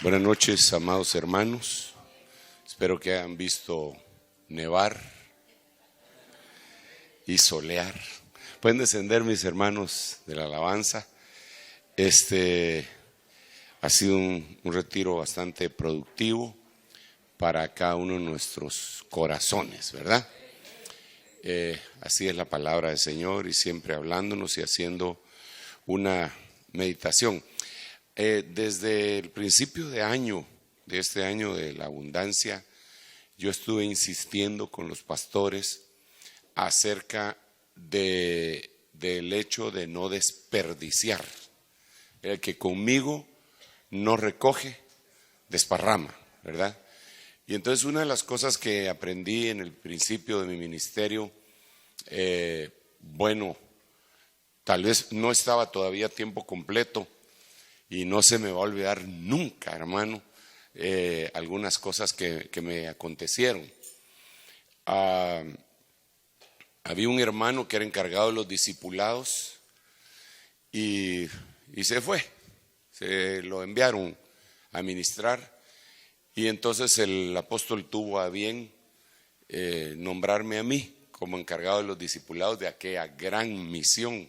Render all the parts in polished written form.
Buenas noches, amados hermanos. Espero que hayan visto nevar y solear. Pueden descender, mis hermanos de la alabanza. Ha sido un retiro bastante productivo para cada uno de nuestros corazones, ¿verdad? Así es la palabra del Señor, y siempre hablándonos y haciendo una meditación. Desde el principio de este año de la abundancia, yo estuve insistiendo con los pastores acerca del hecho de no desperdiciar. El que conmigo no recoge, desparrama, ¿verdad? Y entonces una de las cosas que aprendí en el principio de mi ministerio, tal vez no estaba todavía a tiempo completo, y no se me va a olvidar nunca, hermano, algunas cosas que me acontecieron. Había un hermano que era encargado de los discipulados y se fue. Se lo enviaron a ministrar, y entonces el apóstol tuvo a bien nombrarme a mí como encargado de los discipulados de aquella gran misión.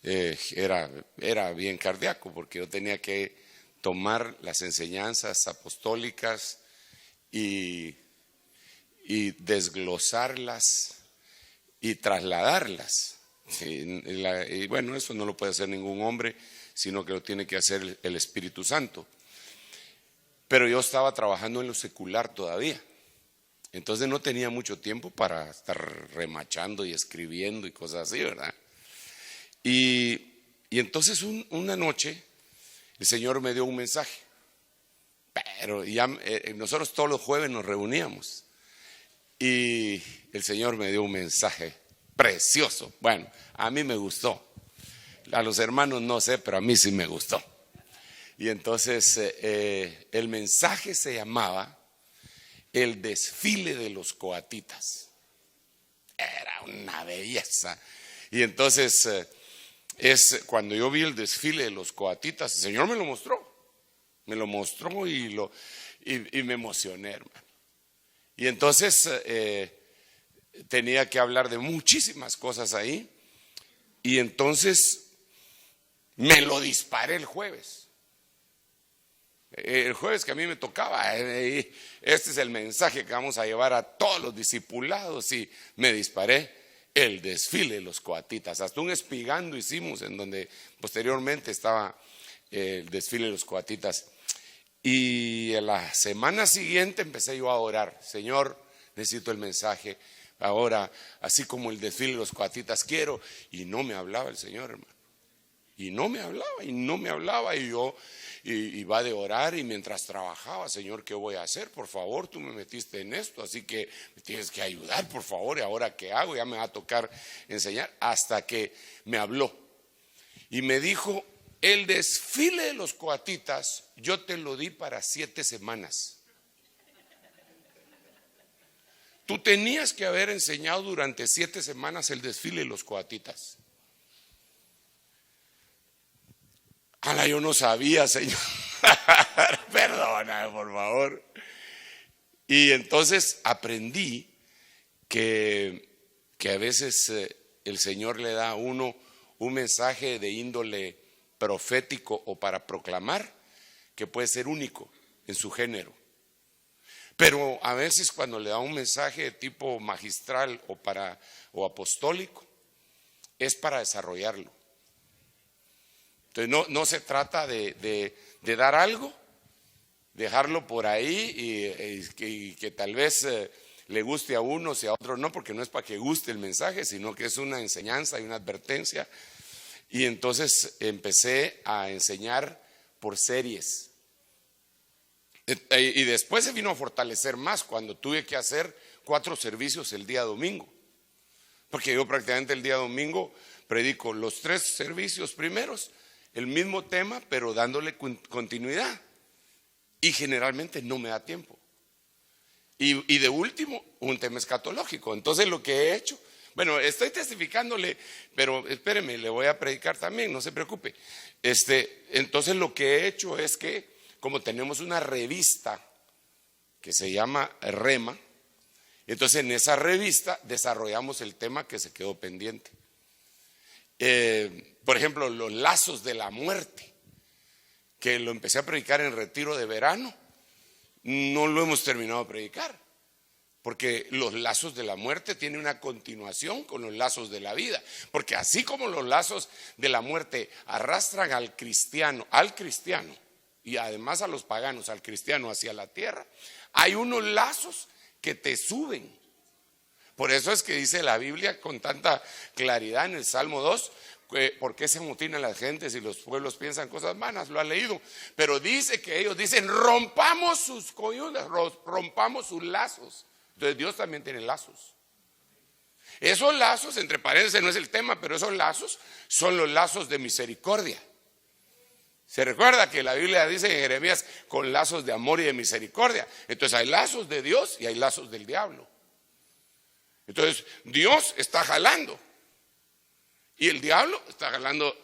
Era bien cardíaco, porque yo tenía que tomar las enseñanzas apostólicas y desglosarlas y trasladarlas. Y bueno, eso no lo puede hacer ningún hombre, sino que lo tiene que hacer el Espíritu Santo. Pero yo estaba trabajando en lo secular todavía, entonces no tenía mucho tiempo para estar remachando y escribiendo y cosas así, ¿verdad? Y entonces una noche el Señor me dio un mensaje, pero ya nosotros todos los jueves nos reuníamos, y el Señor me dio un mensaje precioso. Bueno, a mí me gustó, a los hermanos no sé, pero a mí sí me gustó. Y entonces el mensaje se llamaba el desfile de los coatitas. Era una belleza. Y entonces cuando yo vi el desfile de los coatitas, el Señor me lo mostró y me emocioné, hermano. Y entonces tenía que hablar de muchísimas cosas ahí, y entonces me lo disparé el jueves. El jueves que a mí me tocaba, este es el mensaje que vamos a llevar a todos los discipulados, y me disparé el desfile de los coatitas. Hasta un espigando hicimos, en donde posteriormente estaba el desfile de los coatitas. Y en la semana siguiente empecé yo a orar: Señor, necesito el mensaje ahora, así como el desfile de los coatitas quiero. Y no me hablaba el Señor, hermano. Y no me hablaba, y yo iba de orar, y mientras trabajaba: Señor, ¿qué voy a hacer? Por favor, tú me metiste en esto, así que me tienes que ayudar, por favor. ¿Y ahora qué hago? Ya me va a tocar enseñar. Hasta que me habló y me dijo: el desfile de los coatitas yo te lo di para 7 semanas. Tú tenías que haber enseñado durante 7 semanas el desfile de los coatitas. Yo no sabía, Señor. Perdóname, por favor. Y entonces aprendí que a veces el Señor le da a uno un mensaje de índole profético o para proclamar, que puede ser único en su género. Pero a veces cuando le da un mensaje de tipo magistral o apostólico, es para desarrollarlo. Entonces no se trata de dar algo, dejarlo por ahí y que tal vez le guste a unos y a otros no, porque no es para que guste el mensaje, sino que es una enseñanza y una advertencia. Y entonces empecé a enseñar por series. Y después se vino a fortalecer más cuando tuve que hacer 4 servicios el día domingo, porque yo prácticamente el día domingo predico los 3 servicios primeros, el mismo tema, pero dándole continuidad, y generalmente no me da tiempo. Y de último, un tema escatológico. Entonces lo que he hecho, bueno, estoy testificándole, pero espéreme, le voy a predicar también, no se preocupe. Entonces lo que he hecho es que como tenemos una revista que se llama Rema, entonces en esa revista desarrollamos el tema que se quedó pendiente. Por ejemplo, los lazos de la muerte, que lo empecé a predicar en retiro de verano, no lo hemos terminado de predicar, porque los lazos de la muerte tienen una continuación con los lazos de la vida, porque así como los lazos de la muerte arrastran al cristiano y además a los paganos, al cristiano hacia la tierra, hay unos lazos que te suben. Por eso es que dice la Biblia con tanta claridad en el Salmo 2, ¿por qué se amotinan las gentes y los pueblos piensan cosas vanas? Lo ha leído, pero dice que ellos dicen: rompamos sus coyundas, rompamos sus lazos. Entonces Dios también tiene lazos. Esos lazos, entre paréntesis, no es el tema, pero esos lazos son los lazos de misericordia. Se recuerda que la Biblia dice en Jeremías: con lazos de amor y de misericordia. Entonces hay lazos de Dios y hay lazos del diablo. Entonces Dios está jalando y el diablo está jalando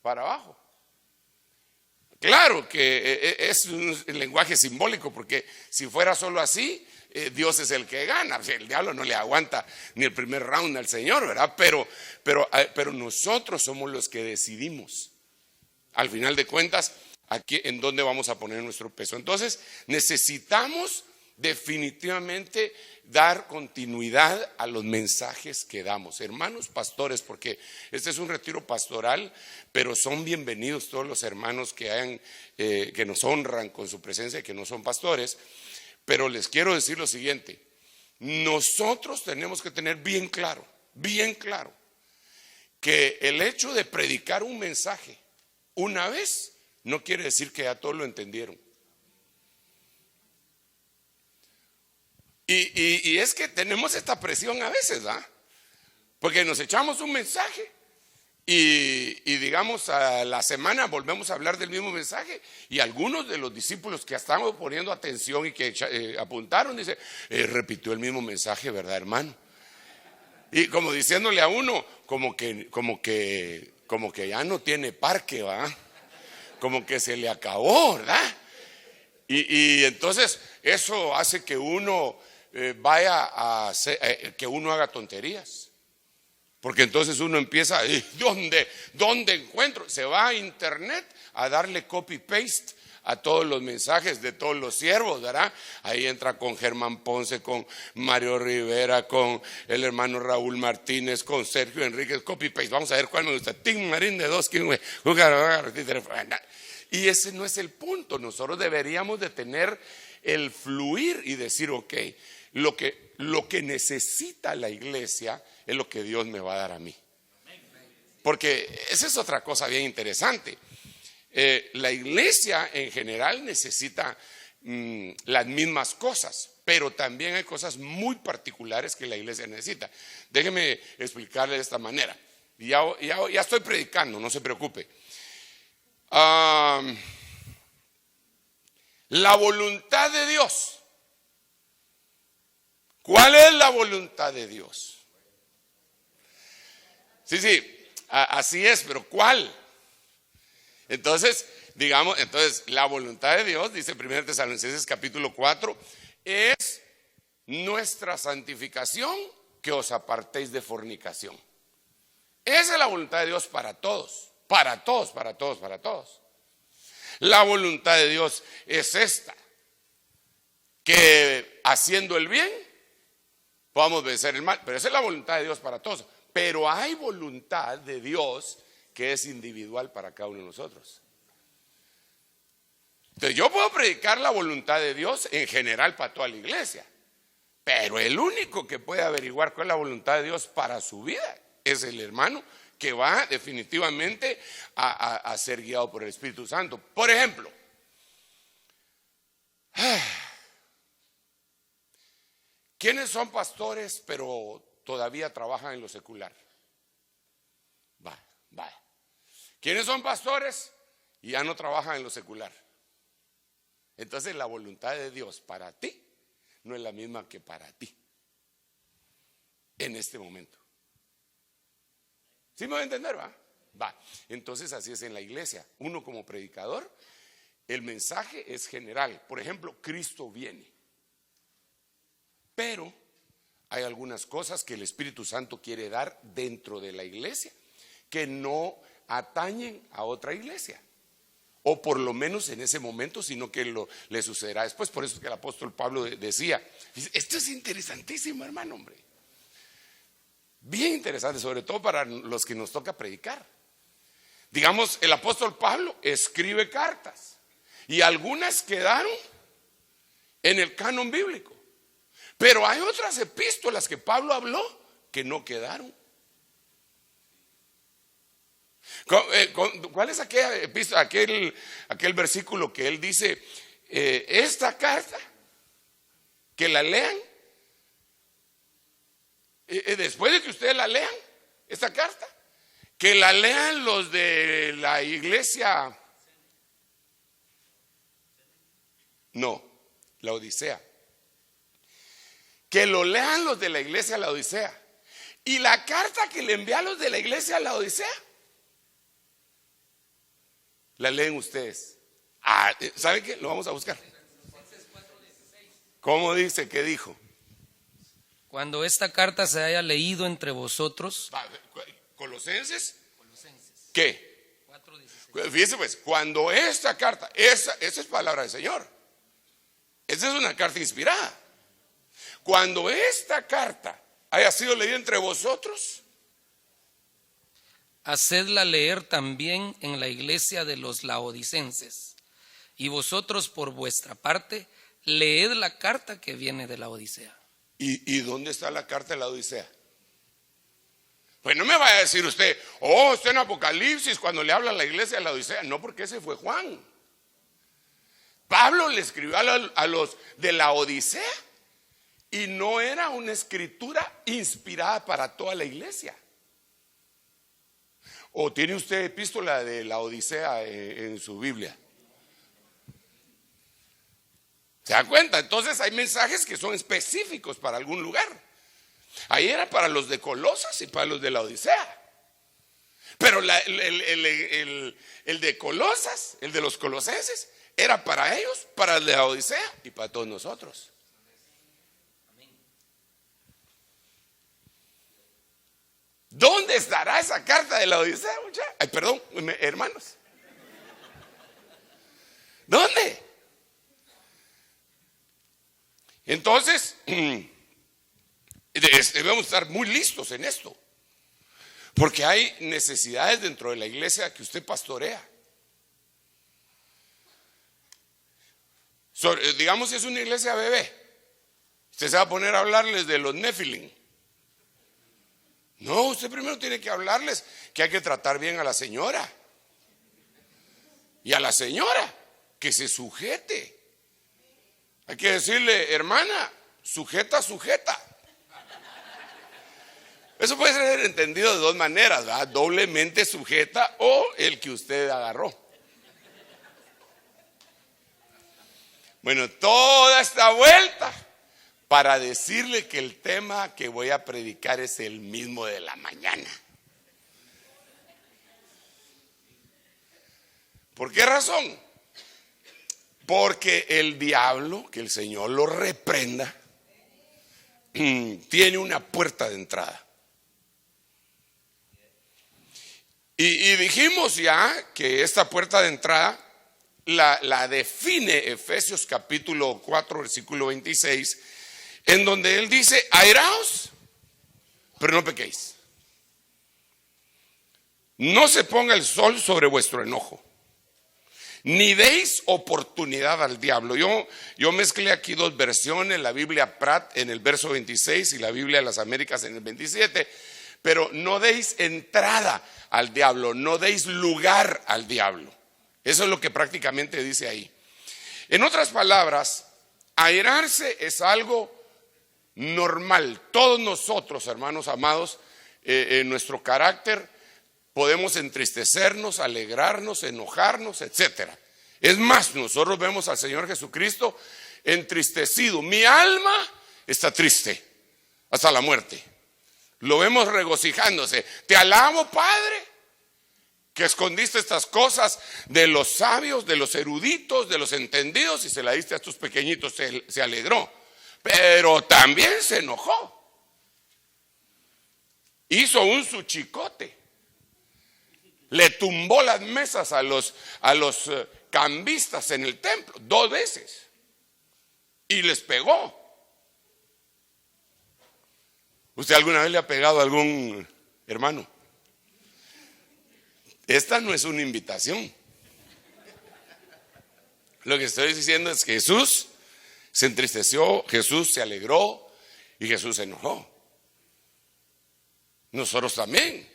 para abajo. Claro que es un lenguaje simbólico, porque si fuera solo así, Dios es el que gana. O sea, el diablo no le aguanta ni el primer round al Señor, ¿verdad? Pero nosotros somos los que decidimos, al final de cuentas, aquí en dónde vamos a poner nuestro peso. Entonces necesitamos definitivamente dar continuidad a los mensajes que damos, hermanos pastores, porque este es un retiro pastoral, pero son bienvenidos todos los hermanos que nos honran con su presencia y que no son pastores. Pero les quiero decir lo siguiente: nosotros tenemos que tener bien claro, que el hecho de predicar un mensaje una vez no quiere decir que ya todos lo entendieron. Y es que tenemos esta presión a veces, ¿ah? Porque nos echamos un mensaje y digamos a la semana volvemos a hablar del mismo mensaje, y algunos de los discípulos que estaban poniendo atención y que apuntaron dicen: repitió el mismo mensaje, ¿verdad, hermano? Y como diciéndole a uno, como que ya no tiene parque, ¿va? Como que se le acabó, ¿verdad? Y entonces eso hace que uno vaya a hacer, que uno haga tonterías, porque entonces uno empieza: ¿dónde encuentro? Se va a internet a darle copy paste a todos los mensajes de todos los siervos, ¿verdad? Ahí entra con Germán Ponce, con Mario Rivera, con el hermano Raúl Martínez, con Sergio Enríquez, copy paste. Vamos a ver cuál me gusta. Tim Marín de dos, y ese no es el punto. Nosotros deberíamos de tener el fluir y decir: ok, lo que necesita la iglesia es lo que Dios me va a dar a mí. Porque esa es otra cosa bien interesante. La iglesia en general necesita las mismas cosas, pero también hay cosas muy particulares que la iglesia necesita. Déjeme explicarle de esta manera. Ya estoy predicando, no se preocupe. La voluntad de Dios. ¿Cuál es la voluntad de Dios? Sí, así es, pero ¿cuál? Entonces, la voluntad de Dios, dice 1 Tesalonicenses capítulo 4, es nuestra santificación, que os apartéis de fornicación. Esa es la voluntad de Dios para todos, para todos, para todos, para todos. La voluntad de Dios es esta: que haciendo el bien podamos vencer el mal. Pero esa es la voluntad de Dios para todos. Pero hay voluntad de Dios que es individual para cada uno de nosotros. Entonces yo puedo predicar la voluntad de Dios en general para toda la iglesia, pero el único que puede averiguar cuál es la voluntad de Dios para su vida es el hermano que va definitivamente a ser guiado por el Espíritu Santo. Por ejemplo, ¿quiénes son pastores pero todavía trabajan en lo secular? Va. ¿Quiénes son pastores y ya no trabajan en lo secular? Entonces la voluntad de Dios para ti no es la misma que para ti en este momento. ¿Sí me va a entender? Va. Entonces así es en la iglesia. Uno como predicador el mensaje es general. Por ejemplo, Cristo viene. Pero hay algunas cosas que el Espíritu Santo quiere dar dentro de la iglesia que no atañen a otra iglesia, o por lo menos en ese momento, sino que le sucederá después. Por eso es que el apóstol Pablo decía, esto es interesantísimo, hermano, hombre, bien interesante, sobre todo para los que nos toca predicar. Digamos, el apóstol Pablo escribe cartas y algunas quedaron en el canon bíblico, pero hay otras epístolas que Pablo habló que no quedaron. ¿Cuál es aquel versículo que él dice, esta carta, que la lean, después de que ustedes la lean, esta carta, que la lean los de la iglesia, no, la Odisea, que lo lean los de la iglesia la Odisea, y la carta que le envía a los de la iglesia la Odisea, la leen ustedes. ¿Saben qué? Lo vamos a buscar. ¿Cómo dice? ¿Qué dijo? Cuando esta carta se haya leído entre vosotros. ¿Colosenses? ¿Qué? 4:16. Fíjense pues, cuando esta carta, esa es palabra del Señor. Esa es una carta inspirada. Cuando esta carta haya sido leída entre vosotros, hacedla leer también en la iglesia de los laodicenses. Y vosotros por vuestra parte, leed la carta que viene de la Odisea. ¿Y dónde está la carta de la Odisea? Pues no me vaya a decir usted, está en Apocalipsis cuando le habla a la iglesia de la Odisea. No, porque ese fue Juan. Pablo le escribió a los de la Odisea y no era una escritura inspirada para toda la iglesia. ¿O tiene usted epístola de la Odisea en su Biblia? ¿Se da cuenta? Entonces hay mensajes que son específicos para algún lugar. Ahí era para los de Colosas y para los de la Odisea. Pero el de Colosas, el de los colosenses, era para ellos, para el de la Odisea y para todos nosotros. ¿Dónde estará esa carta de la Odisea, muchachos? Ay, perdón, hermanos. ¿Dónde? Entonces, debemos estar muy listos en esto, porque hay necesidades dentro de la iglesia que usted pastorea. Digamos, si es una iglesia bebé, usted se va a poner a hablarles de los Nefilim. No, usted primero tiene que hablarles que hay que tratar bien a la señora. Y a la señora que se sujete. Hay que decirle, hermana, sujeta. Eso puede ser entendido de dos maneras, ¿verdad? Doblemente sujeta o el que usted agarró. Bueno, toda esta vuelta para decirle que el tema que voy a predicar es el mismo de la mañana. ¿Por qué razón? Porque el diablo, que el Señor lo reprenda, tiene una puerta de entrada. Y dijimos ya que esta puerta de entrada la define Efesios capítulo 4, versículo 26, en donde él dice, airaos, pero no pequéis. No se ponga el sol sobre vuestro enojo, ni deis oportunidad al diablo. Yo mezclé aquí dos versiones, la Biblia Pratt en el verso 26 y la Biblia de las Américas en el 27, pero no deis entrada al diablo, no deis lugar al diablo. Eso es lo que prácticamente dice ahí. En otras palabras, airarse es algo normal. Todos nosotros, hermanos amados, en nuestro carácter podemos entristecernos, alegrarnos, enojarnos, etcétera. Es más, nosotros vemos al Señor Jesucristo entristecido. Mi alma está triste hasta la muerte. Lo vemos regocijándose. Te alabo, Padre, que escondiste estas cosas de los sabios, de los eruditos, de los entendidos y se la diste a tus pequeñitos. Se alegró, pero también se enojó. Hizo un suchicote. Le tumbó las mesas a los cambistas en el templo 2 veces y les pegó. ¿Usted alguna vez le ha pegado a algún hermano? Esta no es una invitación. Lo que estoy diciendo es que Jesús se entristeció, Jesús se alegró y Jesús se enojó. Nosotros también.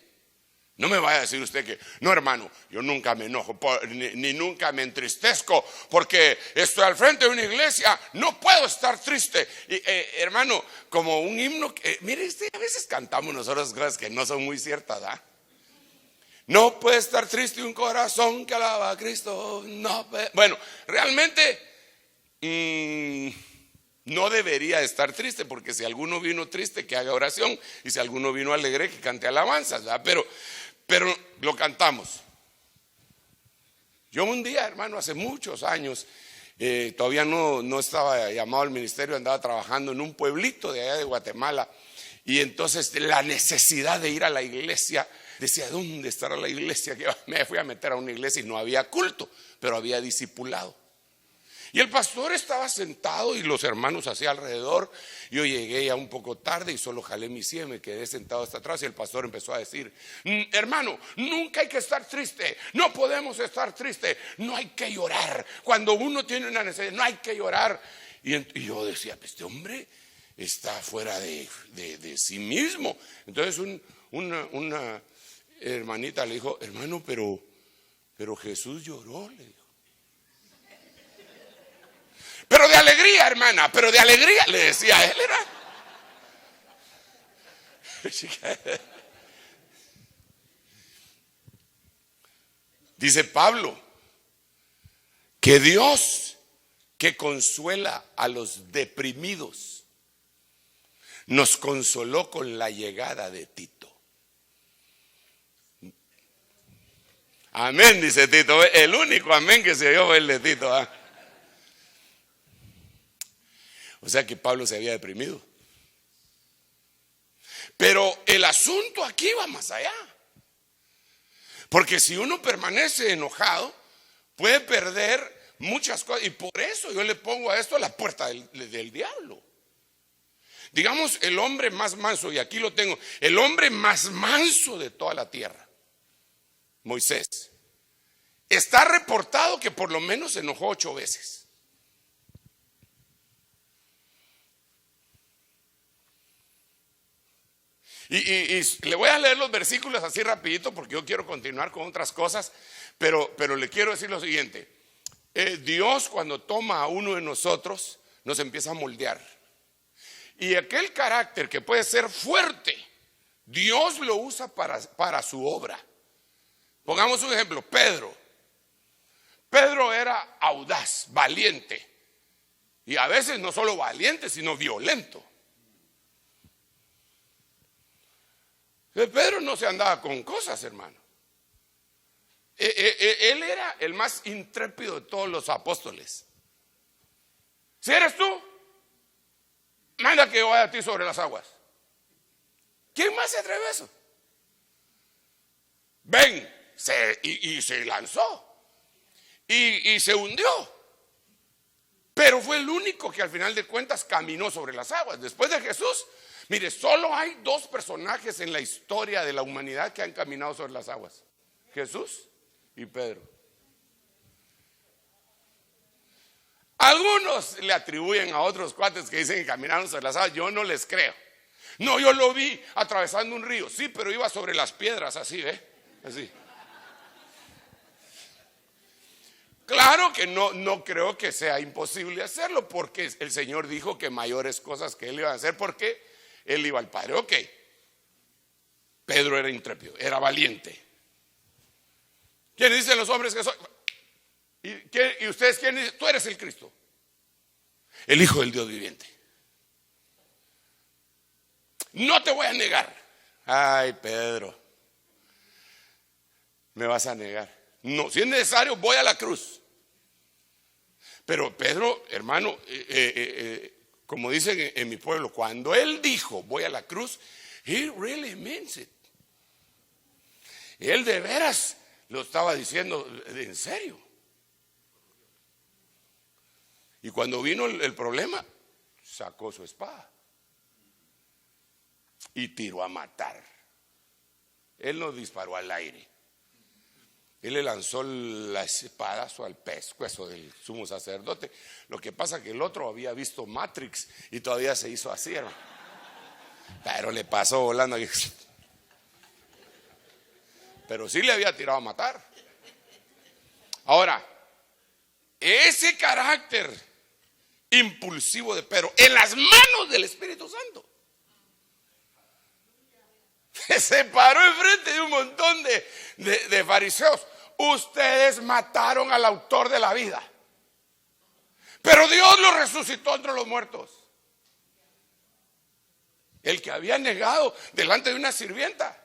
No me vaya a decir usted que, no, hermano, yo nunca me enojo ni nunca me entristezco porque estoy al frente de una iglesia, no puedo estar triste. Y, hermano, como un himno, mire, a veces cantamos nosotros cosas que no son muy ciertas, ¿ah? No puede estar triste un corazón que alaba a Cristo. No puede. Bueno, realmente no debería estar triste, porque si alguno vino triste, que haga oración, y si alguno vino alegre, que cante alabanzas, ¿verdad? Pero lo cantamos. Yo un día, hermano, hace muchos años, todavía no estaba llamado al ministerio, andaba trabajando en un pueblito de allá de Guatemala, y entonces la necesidad de ir a la iglesia, decía, ¿dónde estará la iglesia? Que me fui a meter a una iglesia y no había culto, pero había discipulado. Y el pastor estaba sentado y los hermanos hacia alrededor. Yo llegué ya un poco tarde y solo jalé mi silla y me quedé sentado hasta atrás. Y el pastor empezó a decir, hermano, nunca hay que estar triste, no podemos estar triste, no hay que llorar. Cuando uno tiene una necesidad, no hay que llorar. Y yo decía, este hombre está fuera de sí mismo. Entonces una hermanita le dijo, hermano, pero Jesús lloró, le dijo. Pero de alegría, hermana, pero de alegría, le decía a él, era. Dice Pablo que Dios, que consuela a los deprimidos, nos consoló con la llegada de Tito. Amén, dice Tito. El único amén que se oyó fue el de Tito, ¿eh? O sea que Pablo se había deprimido. Pero el asunto aquí va más allá. Porque si uno permanece enojado, puede perder muchas cosas. Y por eso yo le pongo a esto a la puerta del diablo. Digamos, el hombre más manso, y aquí lo tengo, el hombre más manso de toda la tierra, Moisés, está reportado que por lo menos se enojó 8 veces. Y le voy a leer los versículos así rapidito porque yo quiero continuar con otras cosas, pero le quiero decir lo siguiente. Dios, cuando toma a uno de nosotros, nos empieza a moldear. Y aquel carácter que puede ser fuerte, Dios lo usa para su obra. Pongamos un ejemplo, Pedro. Pedro era audaz, valiente. Y a veces no solo valiente, sino violento. Pedro no se andaba con cosas, hermano. Él era el más intrépido de todos los apóstoles. Si eres tú, manda que yo vaya a ti sobre las aguas. ¿Quién más se atreve a eso? Ven, y se lanzó y se hundió. Pero fue el único que al final de cuentas caminó sobre las aguas. Después de Jesús, mire, solo hay 2 personajes en la historia de la humanidad que han caminado sobre las aguas: Jesús y Pedro. Algunos le atribuyen a otros cuates que dicen que caminaron sobre las aguas. Yo no les creo. No, yo lo vi atravesando un río. Sí, pero iba sobre las piedras, así, así. Claro que no creo que sea imposible hacerlo, porque el Señor dijo que mayores cosas que él iba a hacer, porque él iba al Padre. Ok, Pedro era intrépido, era valiente. ¿Quiénes dicen los hombres que soy? ¿Y ustedes quiénes dicen? Tú eres el Cristo, el Hijo del Dios viviente. No te voy a negar. Ay, Pedro. me vas a negar. No, si es necesario, voy a la cruz. Pero Pedro, hermano, como dicen en mi pueblo, cuando él dijo voy a la cruz, he really means it. Él de veras lo estaba diciendo en serio. Y cuando vino el problema, sacó su espada y tiró a matar. Él no disparó al aire. Él le lanzó el espadazo al pescuezo del sumo sacerdote. Lo que pasa que el otro había visto Matrix y todavía se hizo así, hermano. Pero le pasó volando. Pero sí le había tirado a matar. Ahora, ese carácter impulsivo de Pedro en las manos del Espíritu Santo se paró enfrente de un montón de fariseos. Ustedes mataron al autor de la vida, pero Dios lo resucitó entre los muertos. El que había negado delante de una sirvienta,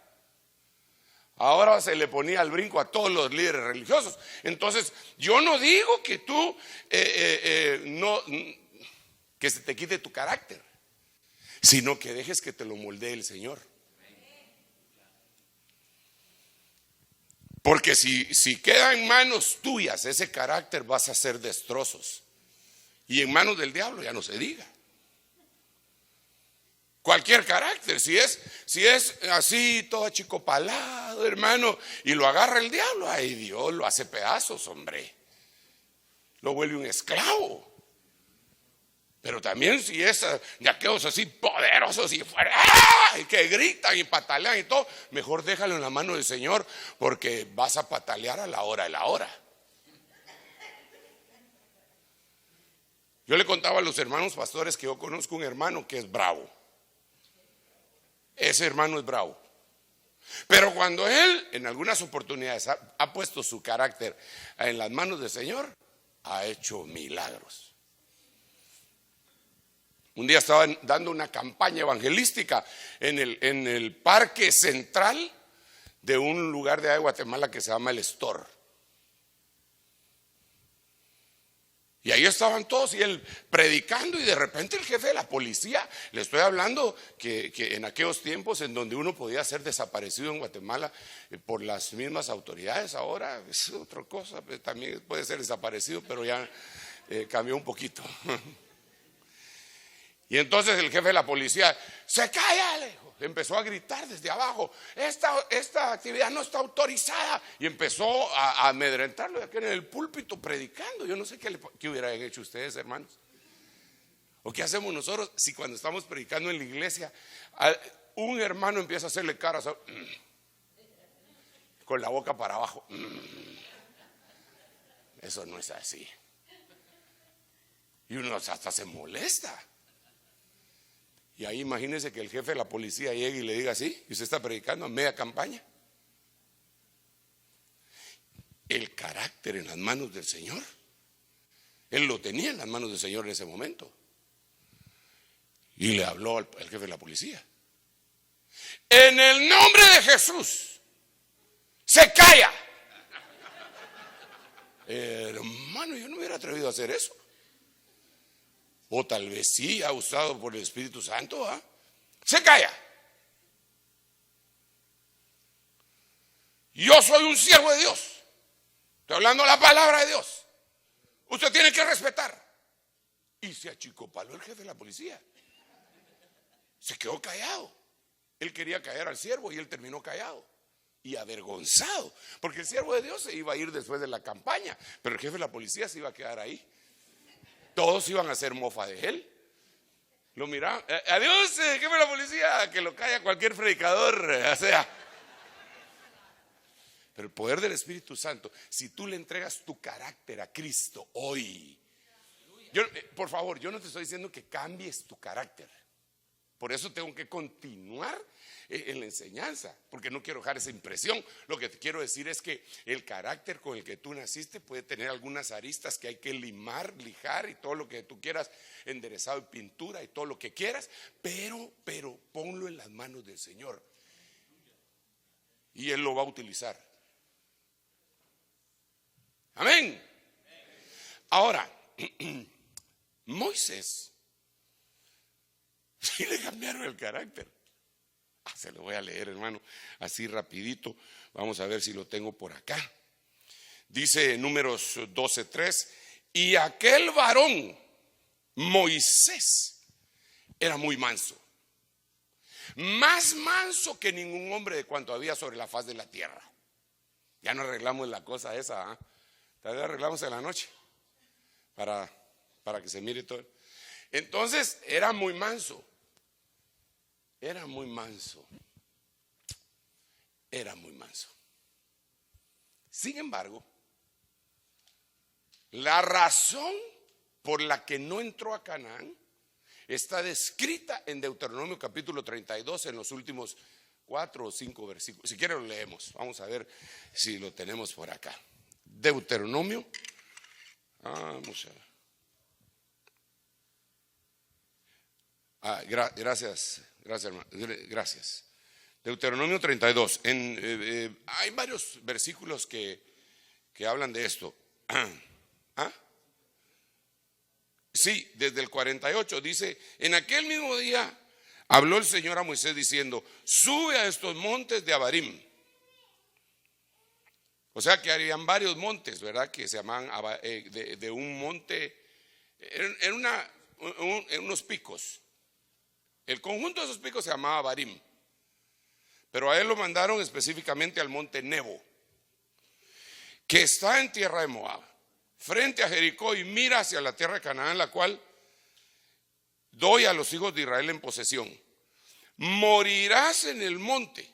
ahora se le ponía al brinco a todos los líderes religiosos. Entonces, yo no digo que tú que se te quite tu carácter, sino que dejes que te lo moldee el Señor. Porque si queda en manos tuyas ese carácter, vas a hacer destrozos. Y en manos del diablo ya no se diga. Cualquier carácter, si es así todo achicopalado, hermano, y lo agarra el diablo, ay Dios, lo hace pedazos, hombre. Lo vuelve un esclavo. Pero también si es de aquellos así poderosos y fuera, y que gritan y patalean y todo, mejor déjalo en la mano del Señor, porque vas a patalear a la hora de la hora. Yo le contaba a los hermanos pastores que yo conozco un hermano que es bravo. Ese hermano es bravo. Pero cuando él en algunas oportunidades ha puesto su carácter en las manos del Señor, ha hecho milagros. Un día estaba dando una campaña evangelística en el parque central de un lugar de Guatemala que se llama El Estor. Y ahí estaban todos y él predicando, y de repente el jefe de la policía, le estoy hablando que en aquellos tiempos en donde uno podía ser desaparecido en Guatemala por las mismas autoridades, ahora es otra cosa, también puede ser desaparecido, pero ya cambió un poquito. Y entonces el jefe de la policía, se calla, empezó a gritar desde abajo, esta actividad no está autorizada, y empezó a amedrentarlo aquí en el púlpito predicando. Yo no sé qué hubieran hecho ustedes, hermanos, o qué hacemos nosotros si cuando estamos predicando en la iglesia un hermano empieza a hacerle caras con la boca para abajo. Eso no es así, y uno hasta se molesta. Y ahí imagínense que el jefe de la policía llegue y le diga así, y usted está predicando a media campaña. El carácter en las manos del Señor, él lo tenía en las manos del Señor en ese momento. Y le habló al jefe de la policía: en el nombre de Jesús, se calla. Hermano, yo no me hubiera atrevido a hacer eso. O tal vez sí, ha usado por el Espíritu Santo, se calla. Yo soy un siervo de Dios, estoy hablando la palabra de Dios, usted tiene que respetar. Y se achicopaló el jefe de la policía, se quedó callado. Él quería callar al siervo y él terminó callado y avergonzado, porque el siervo de Dios se iba a ir después de la campaña, pero el jefe de la policía se iba a quedar ahí. Todos iban a hacer mofa de él. Lo miraban, adiós, jefe de la policía, que lo calla cualquier predicador, o sea. Pero el poder del Espíritu Santo, si tú le entregas tu carácter a Cristo hoy, por favor, yo no te estoy diciendo que cambies tu carácter. Por eso tengo que continuar en la enseñanza, porque no quiero dejar esa impresión. Lo que te quiero decir es que el carácter con el que tú naciste puede tener algunas aristas que hay que lijar y todo lo que tú quieras, enderezado y pintura y todo lo que quieras, pero ponlo en las manos del Señor y Él lo va a utilizar. Amén. Ahora, Moisés, sí le cambiaron el carácter. Se lo voy a leer, hermano, así rapidito. Vamos a ver si lo tengo por acá. Dice en Números 12:3, y aquel varón, Moisés, era muy manso, más manso que ningún hombre de cuanto había sobre la faz de la tierra. Ya no arreglamos la cosa esa, tal vez arreglamos en la noche para que se mire todo. Entonces era muy manso, era muy manso, era muy manso. Sin embargo, la razón por la que no entró a Canaán está descrita en Deuteronomio capítulo 32 en los últimos 4 o 5 versículos. Si quieren lo leemos. Vamos a ver si lo tenemos por acá. Deuteronomio. Vamos a ver. Gracias, hermano. Gracias. Deuteronomio 32. Hay varios versículos que hablan de esto. Sí, desde el 48 dice, en aquel mismo día habló el Señor a Moisés diciendo, sube a estos montes de Abarim. O sea que habían varios montes, ¿verdad? Que se llamaban de un monte, en unos picos. El conjunto de esos picos se llamaba Abarim. Pero a él lo mandaron específicamente al monte Nebo, que está en tierra de Moab, frente a Jericó, y mira hacia la tierra de Canaán, la cual doy a los hijos de Israel en posesión. Morirás en el monte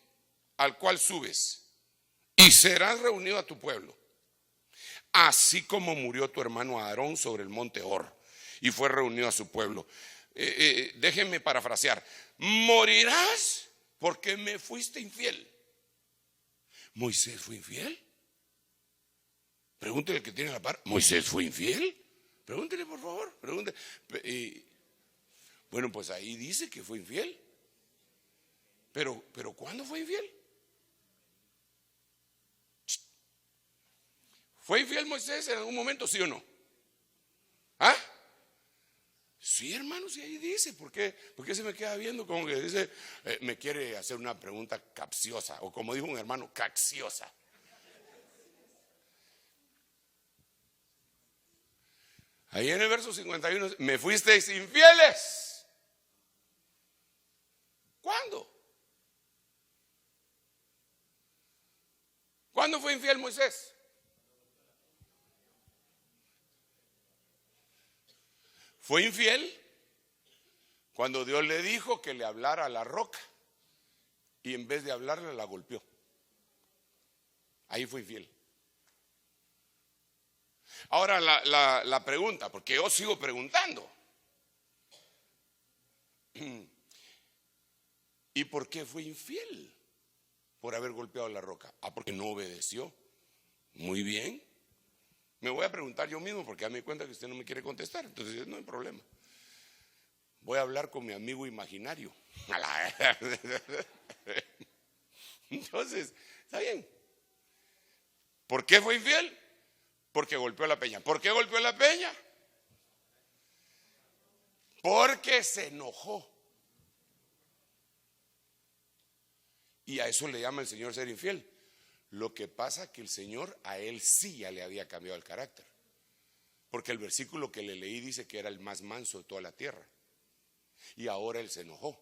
al cual subes, y serás reunido a tu pueblo, así como murió tu hermano Aarón sobre el monte Hor, y fue reunido a su pueblo. Déjenme parafrasear. Morirás porque me fuiste infiel. ¿Moisés fue infiel? Pregúntele al que tiene la par. ¿Moisés fue infiel? Pregúntele, por favor. Pregúntele. Bueno, pues ahí dice que fue infiel. Pero ¿cuándo fue infiel? ¿Fue infiel Moisés en algún momento, sí o no? Sí, hermano, sí, ahí dice. ¿Por qué se me queda viendo como que dice, me quiere hacer una pregunta capciosa? O como dijo un hermano, cacciosa. Ahí en el verso 51, me fuisteis infieles. ¿Cuándo? ¿Cuándo fue infiel Moisés? Fue infiel cuando Dios le dijo que le hablara a la roca y en vez de hablarle la golpeó. Ahí fue infiel. Ahora la pregunta, porque yo sigo preguntando. ¿Y por qué fue infiel? Por haber golpeado la roca. Porque no obedeció. Muy bien. Me voy a preguntar yo mismo porque ya me di cuenta que usted no me quiere contestar. Entonces no hay problema. Voy a hablar con mi amigo imaginario. Entonces, está bien. ¿Por qué fue infiel? Porque golpeó la peña. ¿Por qué golpeó la peña? Porque se enojó. Y a eso le llama el Señor ser infiel. Lo que pasa que el Señor a él sí ya le había cambiado el carácter. Porque el versículo que le leí dice que era el más manso de toda la tierra. Y ahora él se enojó,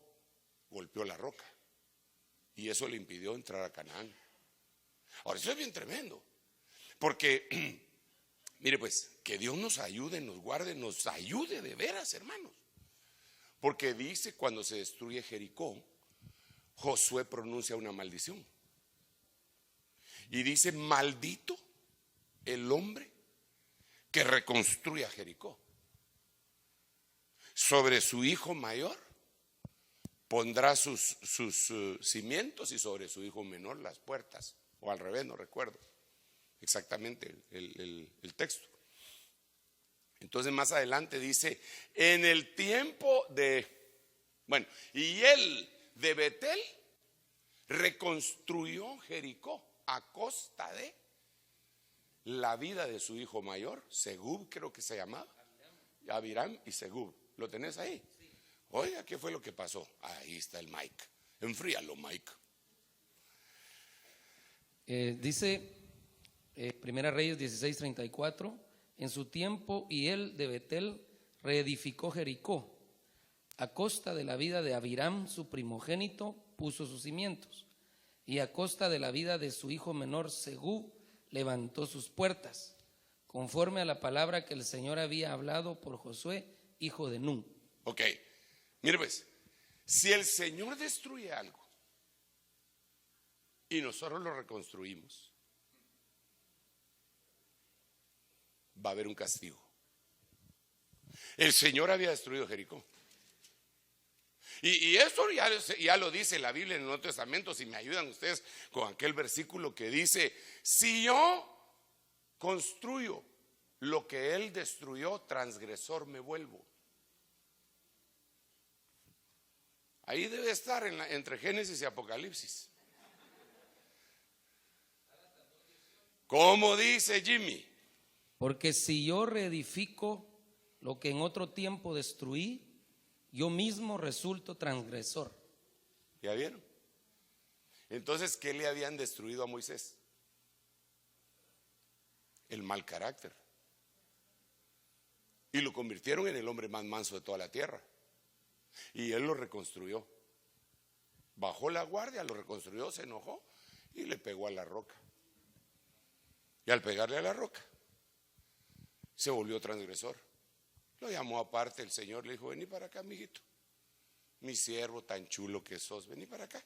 golpeó la roca. Y eso le impidió entrar a Canaán. Ahora, eso es bien tremendo. Porque, mire pues, que Dios nos ayude, nos guarde, nos ayude de veras, hermanos. Porque dice, cuando se destruye Jericó, Josué pronuncia una maldición. Y dice, maldito el hombre que reconstruya Jericó. Sobre su hijo mayor pondrá sus cimientos y sobre su hijo menor las puertas. O al revés, no recuerdo exactamente el texto. Entonces más adelante dice, en el tiempo de, y él de Betel reconstruyó Jericó a costa de la vida de su hijo mayor, Segub creo que se llamaba, Abiram y Segub. ¿Lo tenés ahí? Oiga, ¿qué fue lo que pasó? Ahí está el Mike. Enfríalo, Mike. Dice Primera Reyes 16:34, en su tiempo y él de Betel reedificó Jericó. A costa de la vida de Abiram, su primogénito, puso sus cimientos, y a costa de la vida de su hijo menor Segub levantó sus puertas, conforme a la palabra que el Señor había hablado por Josué, hijo de Nun. Ok, mire pues, si el Señor destruye algo y nosotros lo reconstruimos, va a haber un castigo. El Señor había destruido Jericó. Y eso ya lo dice la Biblia en el Nuevo Testamento. Si me ayudan ustedes con aquel versículo que dice: si yo construyo lo que él destruyó, transgresor me vuelvo. Ahí debe estar entre Génesis y Apocalipsis. ¿Cómo dice Jimmy? Porque si yo reedifico lo que en otro tiempo destruí, yo mismo resulto transgresor. ¿Ya vieron? Entonces, ¿qué le habían destruido a Moisés? El mal carácter. Y lo convirtieron en el hombre más manso de toda la tierra. Y él lo reconstruyó. Bajó la guardia, lo reconstruyó, se enojó y le pegó a la roca. Y al pegarle a la roca, se volvió transgresor. Lo llamó aparte el Señor, le dijo: vení para acá, mijito, mi siervo tan chulo que sos, vení para acá.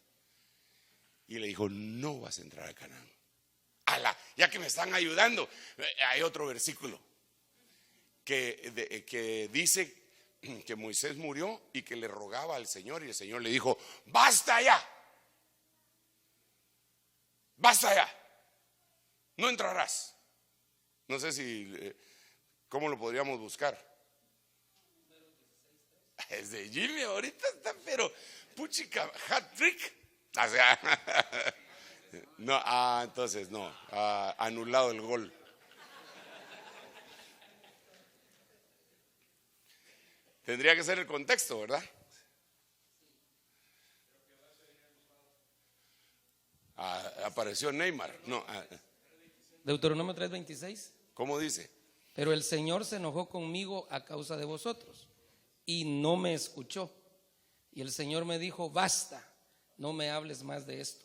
Y le dijo: no vas a entrar a Canaán. Ya que me están ayudando, hay otro versículo que dice que Moisés murió y que le rogaba al Señor, y el Señor le dijo: basta ya, basta ya, no entrarás. No sé si, ¿cómo lo podríamos buscar? Es de Jimmy, ahorita está, pero puchica, hat trick. O sea, no, entonces no, anulado el gol. Tendría que ser el contexto, ¿verdad? Apareció Neymar. No, Deuteronomio 3:26. ¿cómo dice? Pero el Señor se enojó conmigo a causa de vosotros y no me escuchó. Y el Señor me dijo: basta, no me hables más de esto.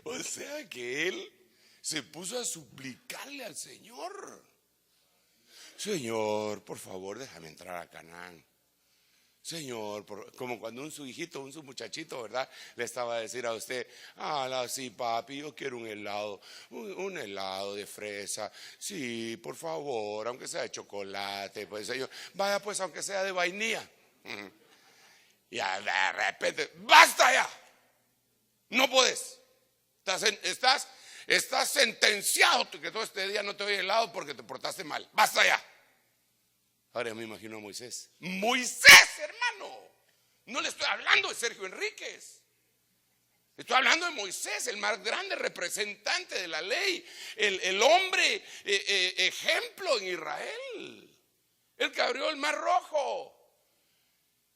O sea que él se puso a suplicarle al Señor: Señor, por favor, déjame entrar a Canaán. Señor, como cuando su hijito, un muchachito, ¿verdad?, le estaba a decir a usted: sí, papi, yo quiero un helado, un helado de fresa. Sí, por favor, aunque sea de chocolate, pues señor, vaya pues, aunque sea de vainilla. Y de repente: basta ya, no puedes. Estás sentenciado que todo este día no te doy helado porque te portaste mal. Basta ya. Ahora me imagino a Moisés. Moisés, hermano. No le estoy hablando de Sergio Enríquez. Estoy hablando de Moisés, el más grande representante de la ley, el hombre ejemplo en Israel, el que abrió el mar rojo,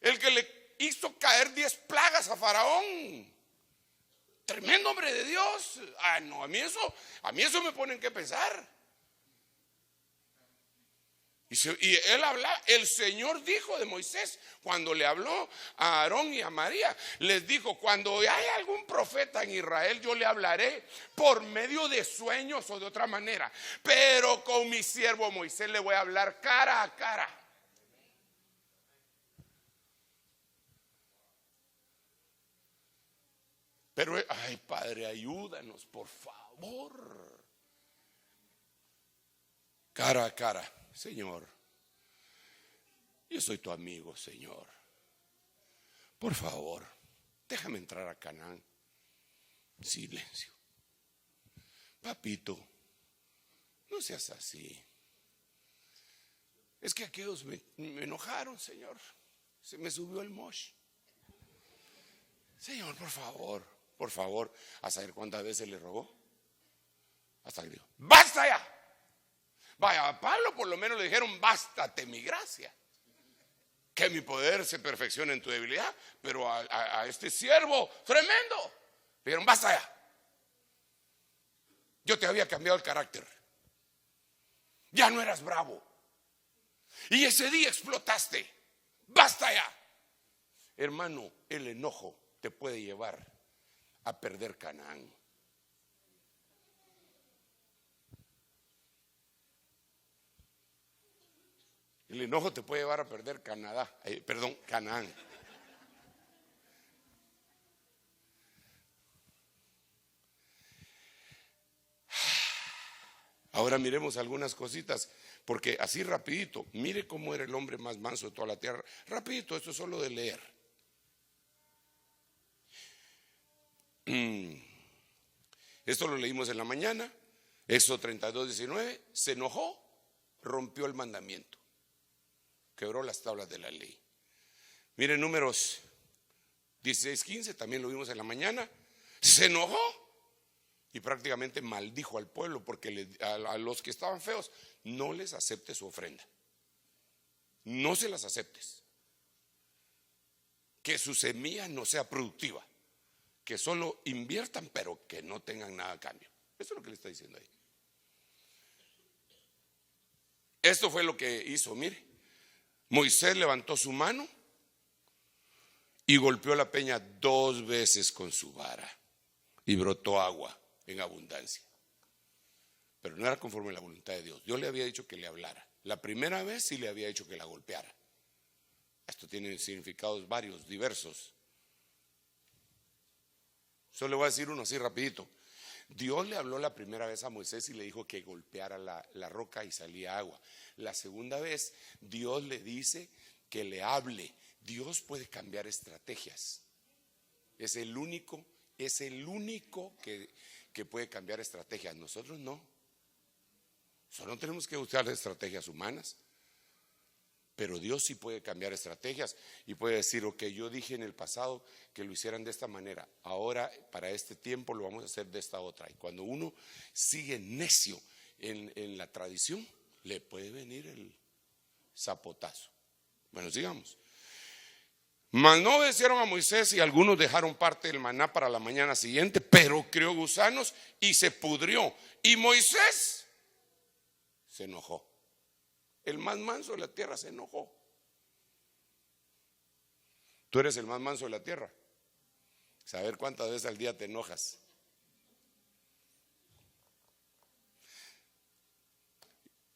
el que le hizo caer 10 plagas a Faraón. Tremendo hombre de Dios. No, a mí eso me pone en qué pensar. Y él habla, el Señor dijo de Moisés, cuando le habló a Aarón y a María, les dijo: cuando haya algún profeta en Israel, yo le hablaré por medio de sueños o de otra manera, pero con mi siervo Moisés le voy a hablar cara a cara. Pero, ay, Padre, ayúdanos, por favor. Cara a cara: Señor, yo soy tu amigo, Señor. Por favor, déjame entrar a Canaán. Silencio. Papito, no seas así. Es que aquellos me enojaron, Señor. Se me subió el mosh. Señor, por favor, a saber cuántas veces le rogó. Hasta que dijo, ¡basta ya! Vaya, a Pablo por lo menos le dijeron, bástate mi gracia, que mi poder se perfeccione en tu debilidad. Pero a este siervo tremendo le dijeron, basta ya. Yo te había cambiado el carácter. Ya no eras bravo. Y ese día explotaste. Basta ya. Hermano, el enojo te puede llevar a perder Canaán. El enojo te puede llevar a perder Canaán. Ahora miremos algunas cositas, porque así rapidito, mire cómo era el hombre más manso de toda la tierra. Rapidito, esto es solo de leer. Esto lo leímos en la mañana. Éxodo 32:19. Se enojó, rompió el mandamiento, quebró las tablas de la ley. Miren Números 16:15, también lo vimos en la mañana. Se enojó y prácticamente maldijo al pueblo, porque a los que estaban feos no les aceptes su ofrenda, no se las aceptes, que su semilla no sea productiva, que solo inviertan pero que no tengan nada a cambio. Eso es lo que le está diciendo ahí. Esto fue lo que hizo, mire. Moisés levantó su mano y golpeó la peña 2 veces con su vara y brotó agua en abundancia. Pero no era conforme a la voluntad de Dios. Dios le había dicho que le hablara. La primera vez sí le había dicho que la golpeara. Esto tiene significados varios, diversos. Solo le voy a decir uno así rapidito. Dios le habló la primera vez a Moisés y le dijo que golpeara la roca y salía agua. La segunda vez Dios le dice que le hable. Dios puede cambiar estrategias. Es el único que puede cambiar estrategias. Nosotros no. Solo tenemos que usar estrategias humanas. Pero Dios sí puede cambiar estrategias y puede decir, ok, yo dije en el pasado que lo hicieran de esta manera, ahora para este tiempo lo vamos a hacer de esta otra. Y cuando uno sigue necio en la tradición, le puede venir el zapotazo. Bueno, sigamos. Mas no obedecieron a Moisés y algunos dejaron parte del maná para la mañana siguiente, pero crió gusanos y se pudrió. Y Moisés se enojó. El más manso de la tierra se enojó. Tú eres el más manso de la tierra. Saber cuántas veces al día te enojas.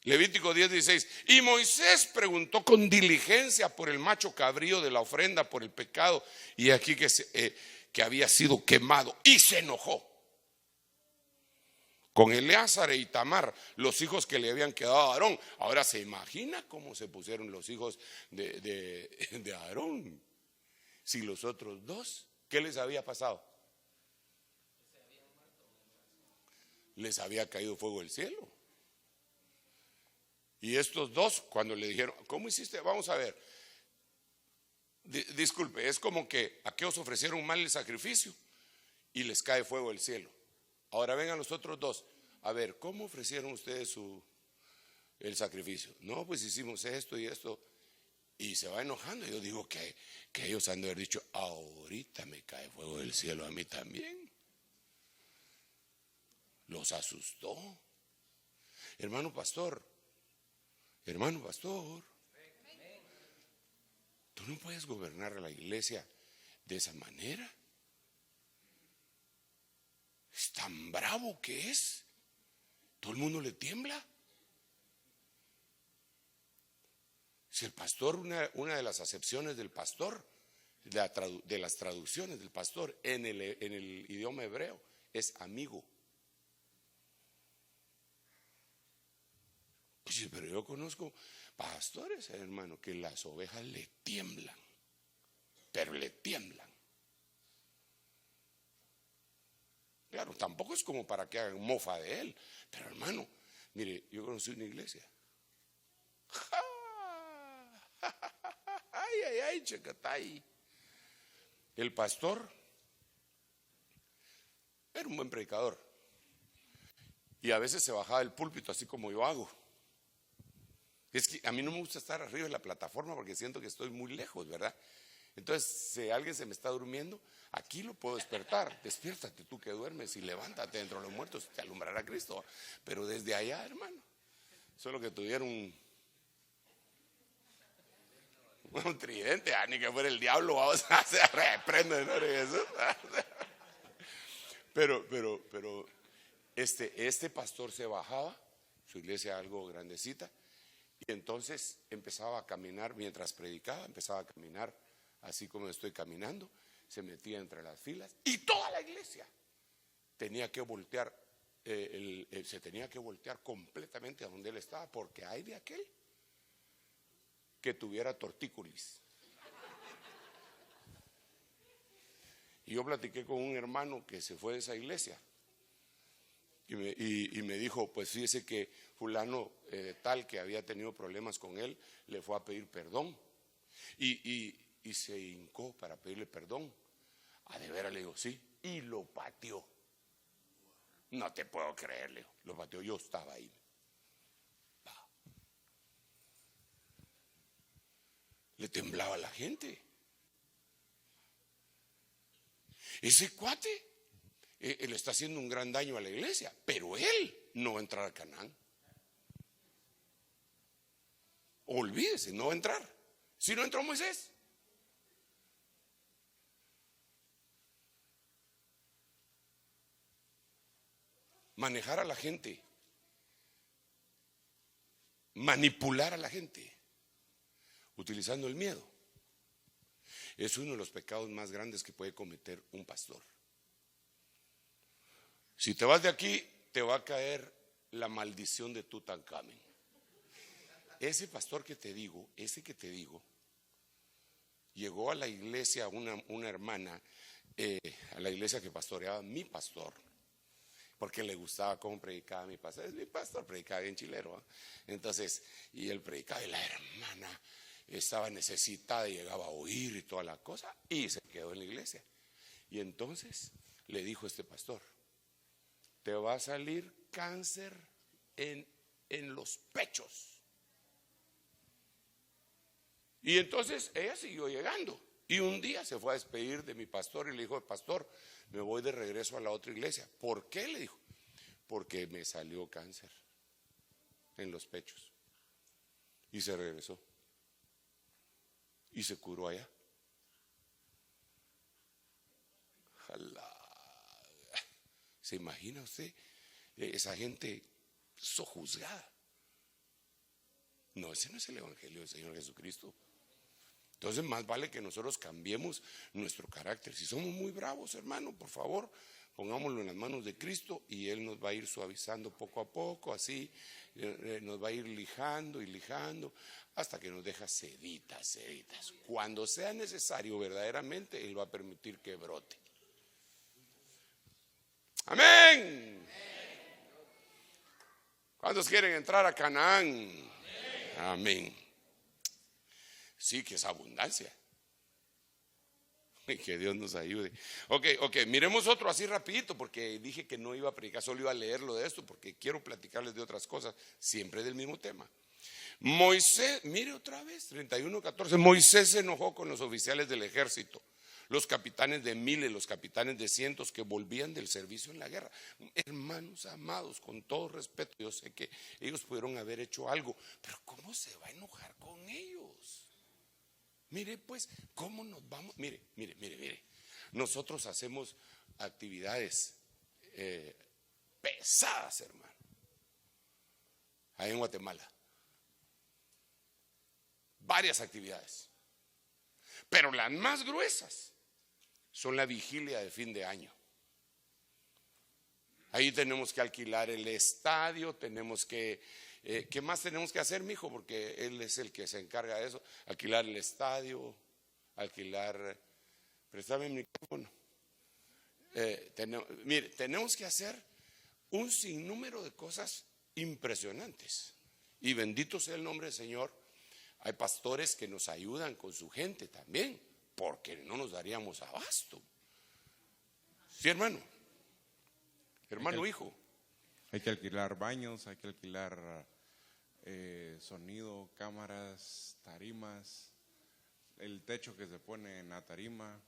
Levítico 10:16. Y Moisés preguntó con diligencia por el macho cabrío de la ofrenda por el pecado, y aquí que había sido quemado, y se enojó con Eleazar e Itamar, los hijos que le habían quedado a Aarón. Ahora se imagina cómo se pusieron los hijos de Aarón. Si los otros dos, ¿qué les había pasado? Les había caído fuego del cielo. Y estos dos, cuando le dijeron, ¿cómo hiciste? Vamos a ver. Disculpe, es como que aquellos ofrecieron mal el sacrificio y les cae fuego del cielo. Ahora vengan los otros dos. A ver, ¿cómo ofrecieron ustedes el sacrificio? No, pues hicimos esto y esto. Y se va enojando. Yo digo que ellos han de haber dicho, ahorita me cae fuego del cielo a mí también. Los asustó. Hermano pastor, tú no puedes gobernar a la iglesia de esa manera. Es tan bravo que es. Todo el mundo le tiembla. Si el pastor, una de las acepciones del pastor, de las traducciones del pastor en el idioma hebreo, es amigo. Pues, pero yo conozco pastores, hermano, que las ovejas le tiemblan, pero le tiemblan. Claro, tampoco es como para que hagan mofa de él. Pero hermano, mire, yo conocí una iglesia. Ay, checatay. El pastor era un buen predicador. Y a veces se bajaba del púlpito, así como yo hago. Es que a mí no me gusta estar arriba de la plataforma porque siento que estoy muy lejos, ¿verdad? Entonces, si alguien se me está durmiendo, aquí lo puedo despertar. Despiértate tú que duermes y levántate entre los muertos, te alumbrará Cristo. Pero desde allá, hermano, solo que tuvieron un tridente, ni que fuera el diablo, vamos a hacer reprende, ¿no? Jesús. Pero este pastor se bajaba, su iglesia algo grandecita, y entonces empezaba a caminar mientras predicaba, empezaba a caminar así como estoy caminando, se metía entre las filas y toda la iglesia tenía que voltear, se tenía que voltear completamente a donde él estaba, porque hay de aquel que tuviera tortícolis. Y yo platiqué con un hermano que se fue de esa iglesia y me dijo, pues fíjese que fulano tal que había tenido problemas con él, le fue a pedir perdón y se hincó para pedirle perdón. A de veras, le digo, sí, y lo pateó. No te puedo creer, le digo, lo pateó, yo estaba ahí. Le temblaba la gente. Ese cuate, él está haciendo un gran daño a la iglesia, pero él no va a entrar a Canaán. Olvídese, no va a entrar. Si no entró Moisés. Manejar a la gente, manipular a la gente, utilizando el miedo, es uno de los pecados más grandes que puede cometer un pastor. Si te vas de aquí, te va a caer la maldición de Tutankamón. Ese pastor que te digo, llegó a la iglesia una hermana, a la iglesia que pastoreaba mi pastor, porque le gustaba cómo predicaba mi pastor. Es mi pastor, predicaba bien chilero, ¿eh? Entonces, y él predicaba y la hermana estaba necesitada y llegaba a oír y toda la cosa, y se quedó en la iglesia. Y entonces le dijo este pastor, te va a salir cáncer en los pechos. Y entonces ella siguió llegando. Y un día se fue a despedir de mi pastor y le dijo, pastor, me voy de regreso a la otra iglesia. ¿Por qué? Le dijo, porque me salió cáncer en los pechos. Y se regresó. Y se curó allá. ¿Se imagina usted esa gente sojuzgada? No, ese no es el evangelio del Señor Jesucristo. Entonces más vale que nosotros cambiemos nuestro carácter. Si somos muy bravos, hermano, por favor, pongámoslo en las manos de Cristo y Él nos va a ir suavizando poco a poco, así nos va a ir lijando y lijando hasta que nos deja seditas. Cuando sea necesario verdaderamente, Él va a permitir que brote. Amén. ¿Cuántos quieren entrar a Canaán? Amén. Sí, que es abundancia. Que Dios nos ayude. Ok, miremos otro así rapidito, porque dije que no iba a predicar, solo iba a leerlo de esto, porque quiero platicarles de otras cosas, siempre del mismo tema. Moisés, mire otra vez, 31:14, Moisés se enojó con los oficiales del ejército, los capitanes de miles, los capitanes de cientos que volvían del servicio en la guerra. Hermanos amados, con todo respeto, yo sé que ellos pudieron haber hecho algo, pero ¿cómo se va a enojar con ellos? Mire pues, ¿cómo nos vamos? Mire, nosotros hacemos actividades pesadas, hermano, ahí en Guatemala, varias actividades, pero las más gruesas son la vigilia de fin de año. Ahí tenemos que alquilar el estadio, tenemos que, ¿qué más tenemos que hacer, mijo? Porque él es el que se encarga de eso, alquilar el estadio, préstame el micrófono. Tenemos que hacer un sinnúmero de cosas impresionantes. Y bendito sea el nombre del Señor, hay pastores que nos ayudan con su gente también, porque no nos daríamos abasto. Sí, hermano, hijo. Hay que alquilar baños, hay que alquilar sonido, cámaras, tarimas, el techo que se pone en la tarima,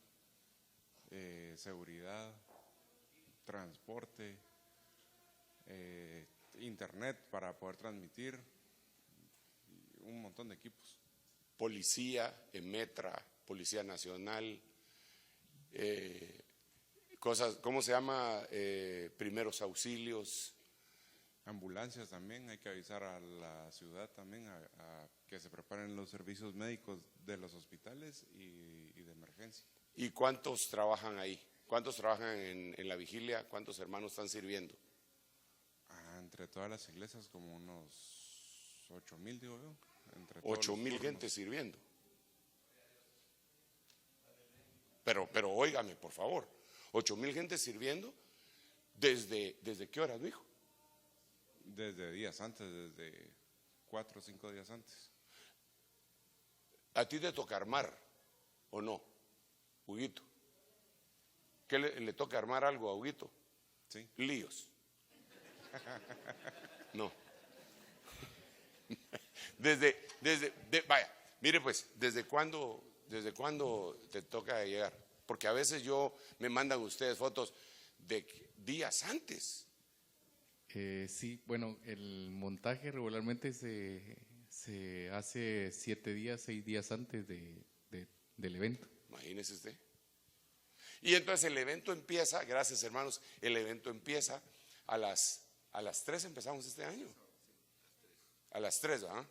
seguridad, transporte, internet para poder transmitir, un montón de equipos. Policía, EMETRA, Policía Nacional, cosas, ¿cómo se llama? Primeros auxilios. Ambulancias también, hay que avisar a la ciudad también a que se preparen los servicios médicos de los hospitales y de emergencia. ¿Y cuántos trabajan ahí? ¿Cuántos trabajan en la vigilia? ¿Cuántos hermanos están sirviendo? Entre todas las iglesias como unos 8,000, digo yo. 8,000 gente sirviendo. Pero óigame, por favor, 8,000 gente sirviendo, ¿desde qué horas, mijo? Desde días antes, desde 4 o 5 días antes. ¿A ti te toca armar o no, Huguito? ¿Qué le toca armar algo a Huguito? Sí. Líos. No. Vaya, mire pues, ¿desde cuándo te toca llegar? Porque a veces me mandan ustedes fotos de días antes. Sí, bueno, el montaje regularmente se hace 7 días, 6 días antes del evento. Imagínese usted. Y entonces el evento empieza, gracias hermanos, el evento empieza a las 3 empezamos este año. A las 3, ¿verdad?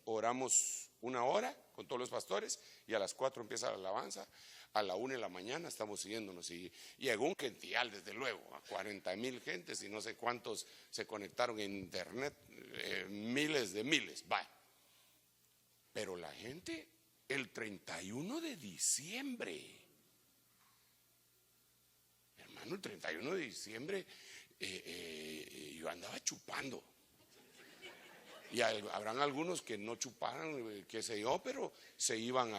Oramos 1 hora con todos los pastores y a las 4 empieza la alabanza. A la 1 de la mañana estamos siguiéndonos y llegó un gential, desde luego, a 40,000 gentes y no sé cuántos se conectaron en internet, miles de miles, va. Pero la gente, el 31 de diciembre, hermano, el 31 de diciembre yo andaba chupando. Y habrán algunos que no chuparan, qué sé yo, pero se iban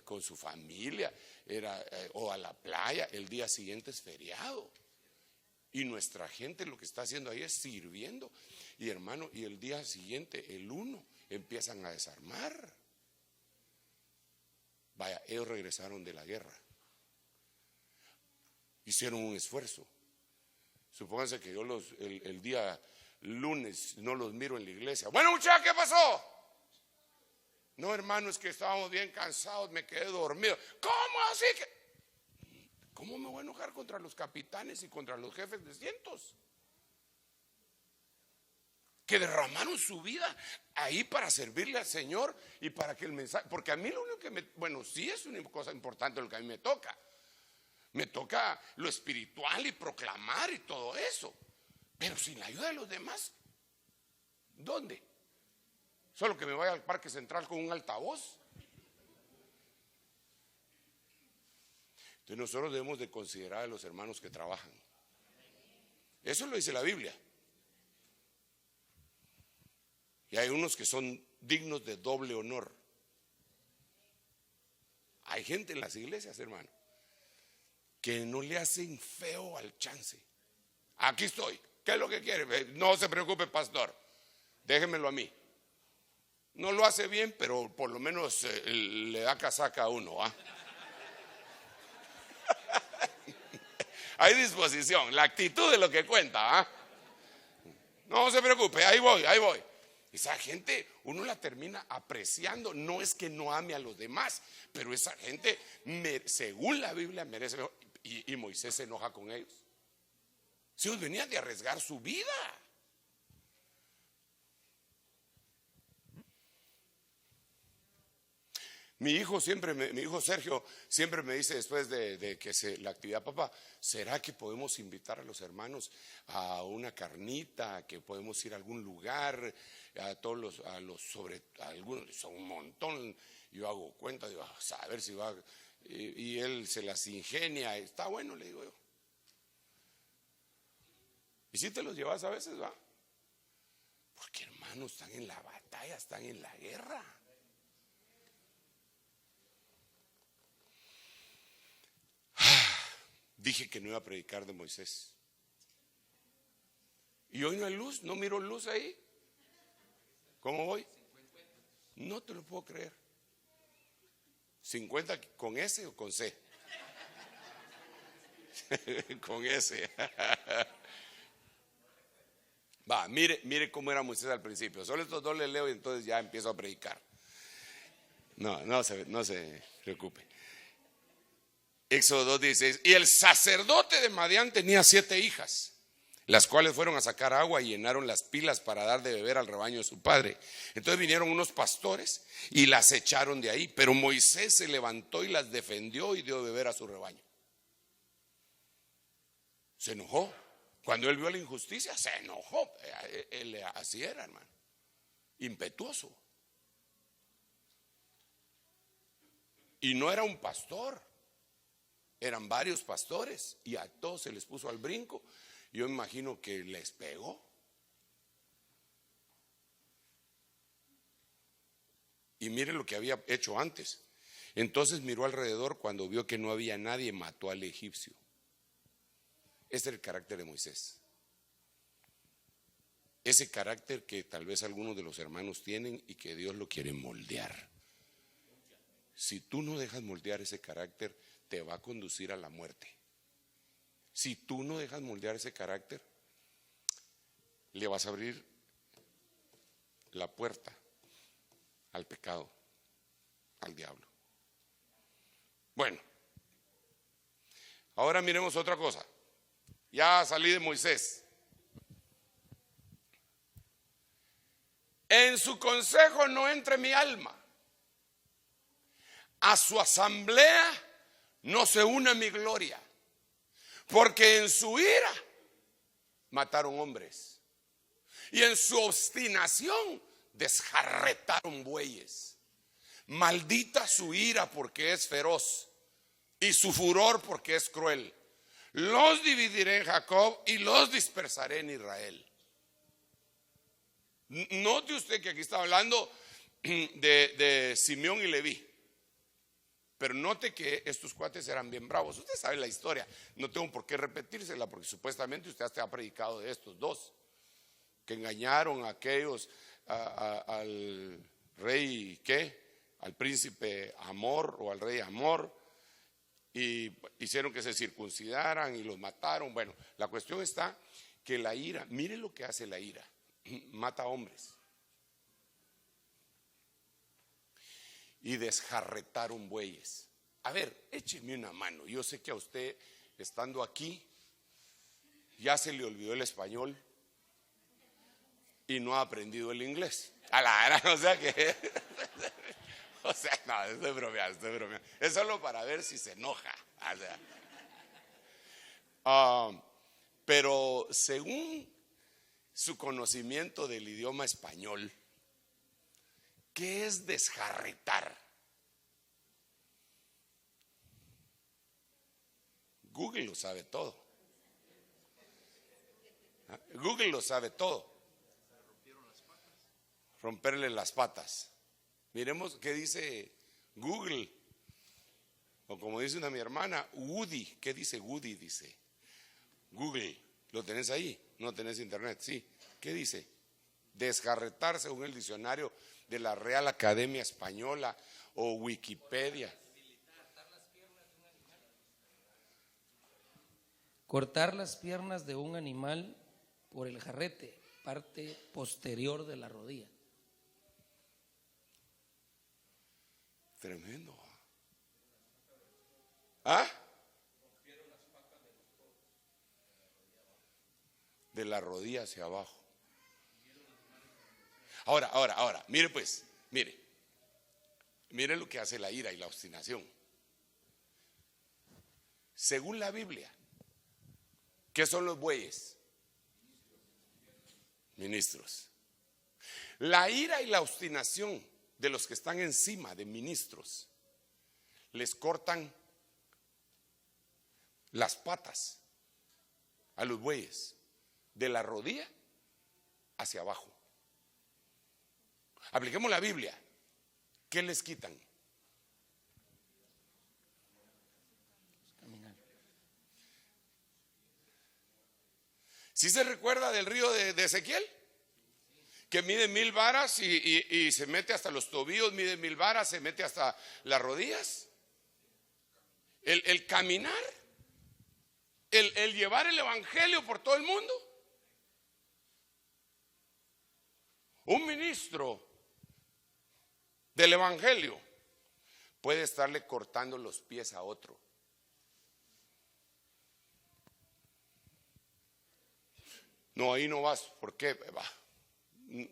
con su familia o a la playa. El día siguiente es feriado. Y nuestra gente lo que está haciendo ahí es sirviendo. Y hermano, y el día siguiente, el 1, empiezan a desarmar. Vaya, ellos regresaron de la guerra. Hicieron un esfuerzo. Supónganse que yo el día lunes no los miro en la iglesia. Bueno, muchachos, ¿qué pasó? No, hermano, es que estábamos bien cansados, me quedé dormido. ¿Cómo así que? ¿Cómo me voy a enojar contra los capitanes y contra los jefes de cientos? Que derramaron su vida ahí para servirle al Señor y para que el mensaje, porque a mí lo único que bueno, sí es una cosa importante lo que a mí me toca. Me toca lo espiritual y proclamar y todo eso. Pero sin la ayuda de los demás, ¿dónde? Solo que me vaya al Parque Central con un altavoz. Entonces nosotros debemos de considerar a los hermanos que trabajan. Eso lo dice la Biblia. Y hay unos que son dignos de doble honor. Hay gente en las iglesias, hermano, que no le hacen feo al chance. Aquí estoy. ¿Qué es lo que quiere? No se preocupe, pastor. Déjemelo a mí. No lo hace bien, pero por lo menos le da casaca a uno. ¿Ah? Hay disposición. La actitud es lo que cuenta. ¿Ah? No se preocupe, ahí voy, ahí voy. Esa gente uno la termina apreciando. No es que no ame a los demás, pero esa gente, según la Biblia, merece mejor. Y Moisés se enoja con ellos. Si ellos venían de arriesgar su vida. Mi hijo Sergio siempre me dice después de que la actividad, papá, ¿será que podemos invitar a los hermanos a una carnita, que podemos ir a algún lugar, a algunos son un montón? Yo hago cuenta, digo, a ver si va, y él se las ingenia, está bueno, le digo yo. Y si te los llevas a veces, va, porque hermanos están en la batalla, están en la guerra. Dije que no iba a predicar de Moisés. Y hoy no hay luz, no miro luz ahí. ¿Cómo voy? No te lo puedo creer. 50 con S o con C. Con S. Va, mire cómo era Moisés al principio. Solo estos dos les leo y entonces ya empiezo a predicar. No se preocupe. Éxodo 2:16. Y el sacerdote de Madián tenía 7 hijas, las cuales fueron a sacar agua y llenaron las pilas para dar de beber al rebaño de su padre. Entonces vinieron unos pastores y las echaron de ahí. Pero Moisés se levantó y las defendió y dio de beber a su rebaño. Se enojó. Cuando él vio la injusticia, se enojó. Él así era, hermano. Impetuoso. Y no era un pastor. Eran varios pastores. Y a todos se les puso al brinco. Yo imagino que les pegó. Y mire lo que había hecho antes. Entonces miró alrededor, cuando vio que no había nadie, mató al egipcio. Este es el carácter de Moisés. Ese carácter que tal vez algunos de los hermanos tienen y que Dios lo quiere moldear. Si tú no dejas moldear ese carácter, te va a conducir a la muerte. Si tú no dejas moldear ese carácter, le vas a abrir la puerta al pecado, al diablo. Bueno, ahora miremos otra cosa. Ya salí de Moisés. En su consejo no entre mi alma. A su asamblea no se une mi gloria. Porque en su ira mataron hombres. Y en su obstinación desjarretaron bueyes. Maldita su ira porque es feroz. Y su furor porque es cruel. Los dividiré en Jacob y los dispersaré en Israel. Note usted que aquí está hablando de Simeón y Leví. Pero note que estos cuates eran bien bravos. Usted sabe la historia. No tengo por qué repetírsela porque supuestamente usted hasta ha predicado de estos dos que engañaron a aquellos, al rey, ¿qué? Al príncipe Amor o al rey Amor. Y hicieron que se circuncidaran y los mataron. Bueno, la cuestión está que la ira, mire lo que hace la ira, mata hombres. Y desjarretaron bueyes. A ver, écheme una mano. Yo sé que a usted, estando aquí, ya se le olvidó el español y no ha aprendido el inglés. A la gran, o sea que o sea, no, estoy bromeando. Es solo para ver si se enoja. O sea, pero según su conocimiento del idioma español, ¿qué es desjarretar? Google lo sabe todo. Google lo sabe todo. Romperle las patas. Miremos qué dice Google. O como dice mi hermana, Woody. ¿Qué dice Woody? Dice Google. ¿Lo tenés ahí? ¿No tenés internet? Sí. ¿Qué dice? Desjarretar según el diccionario de la Real Academia Española o Wikipedia. Cortar las piernas de un animal por el jarrete, parte posterior de la rodilla. Tremendo. ¿Ah? De la rodilla hacia abajo. Ahora, mire pues, mire lo que hace la ira y la obstinación. Según la Biblia, ¿qué son los bueyes? Ministros. La ira y la obstinación de los que están encima de ministros les cortan las patas a los bueyes de la rodilla hacia abajo. Apliquemos la Biblia. ¿Qué les quitan? ¿Sí se recuerda del río de Ezequiel? Que mide 1000 varas y se mete hasta los tobillos, mide 1000 varas, se mete hasta las rodillas. El caminar, el llevar el evangelio por todo el mundo. Un ministro del evangelio puede estarle cortando los pies a otro. No, ahí no vas. ¿Por qué? Va.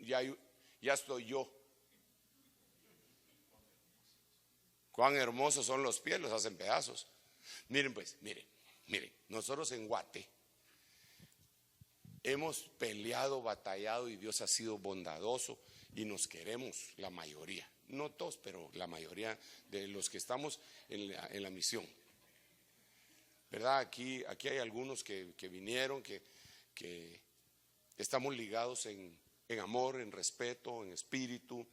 Ya estoy yo. Cuán hermosos son los pies, los hacen pedazos. Miren pues, miren, nosotros en Guate hemos peleado, batallado y Dios ha sido bondadoso y nos queremos la mayoría. No todos, pero la mayoría de los que estamos en la misión. ¿Verdad? Aquí hay algunos que vinieron, que estamos ligados en amor, en respeto, en espíritu.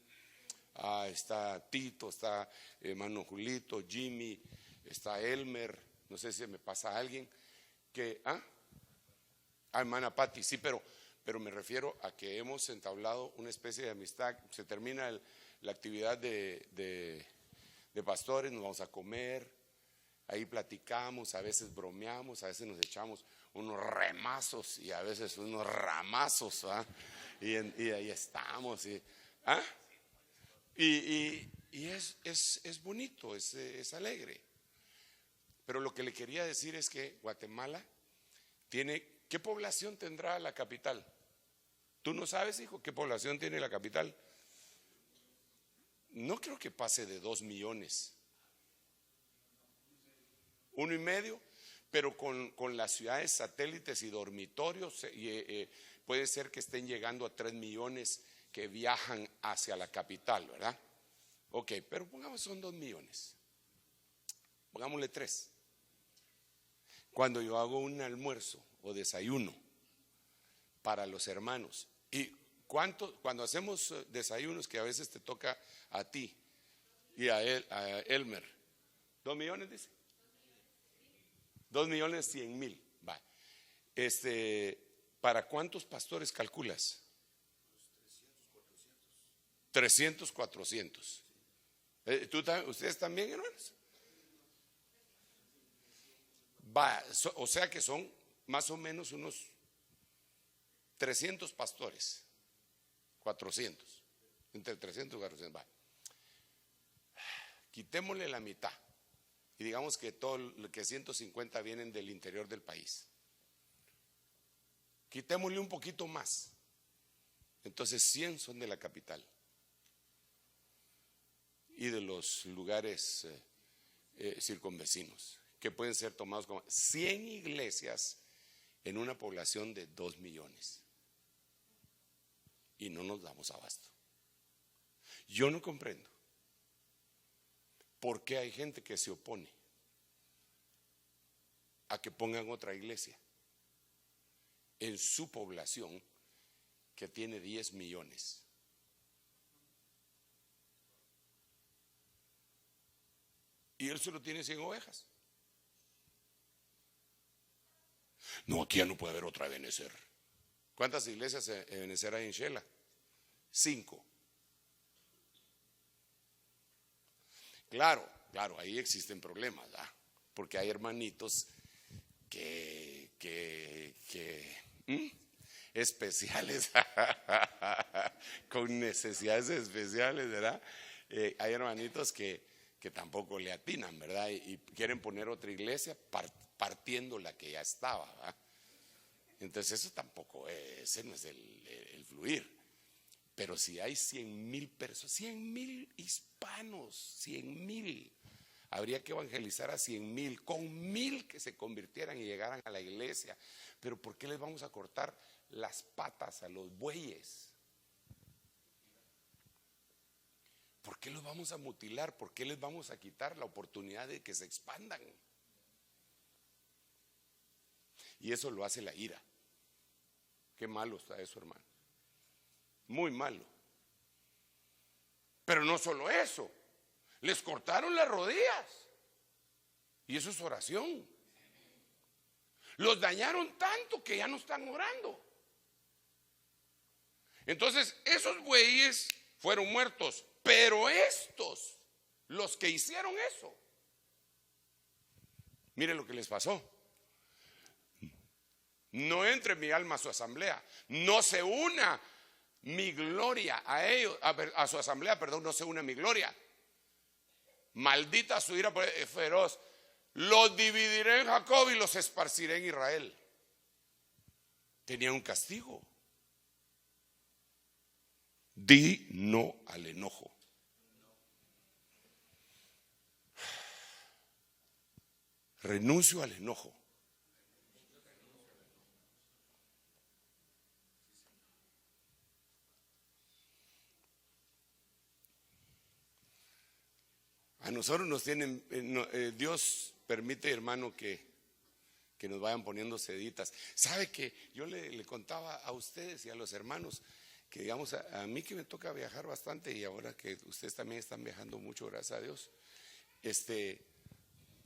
Está Tito, está hermano Julito, Jimmy, está Elmer, no sé si me pasa alguien que, hermana Patti, sí, pero me refiero a que hemos entablado una especie de amistad. Se termina la actividad de pastores, nos vamos a comer, ahí platicamos, a veces bromeamos, a veces nos echamos unos remazos y a veces unos ramazos, y ahí estamos, y es bonito, es alegre. Pero lo que le quería decir es que Guatemala tiene, ¿qué población tendrá la capital? ¿Tú no sabes, hijo, qué población tiene la capital? No creo que pase de 2 millones. 1,5, pero con las ciudades satélites y dormitorios puede ser que estén llegando a 3 millones que viajan hacia la capital, ¿verdad? Ok, pero pongamos son 2 millones. Pongámosle 3. Cuando yo hago un almuerzo o desayuno para los hermanos, y cuando hacemos desayunos que a veces te toca a ti y a Elmer, 2 millones dice. 2,100,000. Va. ¿Para cuántos pastores calculas? 300, 400. ¿Ustedes también, hermanos? Va, o sea que son más o menos unos 300 pastores. 400. Entre 300 y 400. Va. Quitémosle la mitad. Y digamos que 150 vienen del interior del país. Quitémosle un poquito más. Entonces 100 son de la capital y de los lugares circunvecinos, que pueden ser tomados como 100 iglesias en una población de 2 millones. Y no nos damos abasto. Yo no comprendo por qué hay gente que se opone a que pongan otra iglesia en su población que tiene 10 millones. Y él solo tiene 100 ovejas. No, aquí ya no puede haber otra Ebenezer. ¿Cuántas iglesias Ebenezer hay en Shela? 5. Claro, ahí existen problemas, ¿verdad? Porque hay hermanitos especiales, con necesidades especiales, ¿verdad? Hay hermanitos que tampoco le atinan, ¿verdad? Y quieren poner otra iglesia partiendo la que ya estaba, ¿verdad? Entonces eso tampoco, ese no es el fluir. Pero si hay 100,000 personas, 100,000 hispanos, 100,000, habría que evangelizar a 100,000, con 1,000 que se convirtieran y llegaran a la iglesia. Pero ¿por qué les vamos a cortar las patas a los bueyes? ¿Por qué los vamos a mutilar? ¿Por qué les vamos a quitar la oportunidad de que se expandan? Y eso lo hace la ira. Qué malo está eso, hermano. Muy malo. Pero no solo eso, les cortaron las rodillas. Y eso es oración. Los dañaron tanto que ya no están orando. Entonces, esos güeyes fueron muertos, pero estos, los que hicieron eso, mire lo que les pasó. No entre mi alma a su asamblea, no se una mi gloria a ellos, a su asamblea, perdón, no se une mi gloria. Maldita su ira feroz. Los dividiré en Jacob y los esparciré en Israel. Tenía un castigo. Di no al enojo. Renuncio al enojo. A nosotros nos tienen, Dios permite, hermano, que nos vayan poniendo seditas. ¿Sabe que yo le contaba a ustedes y a los hermanos que, digamos, a mí que me toca viajar bastante, y ahora que ustedes también están viajando mucho, gracias a Dios,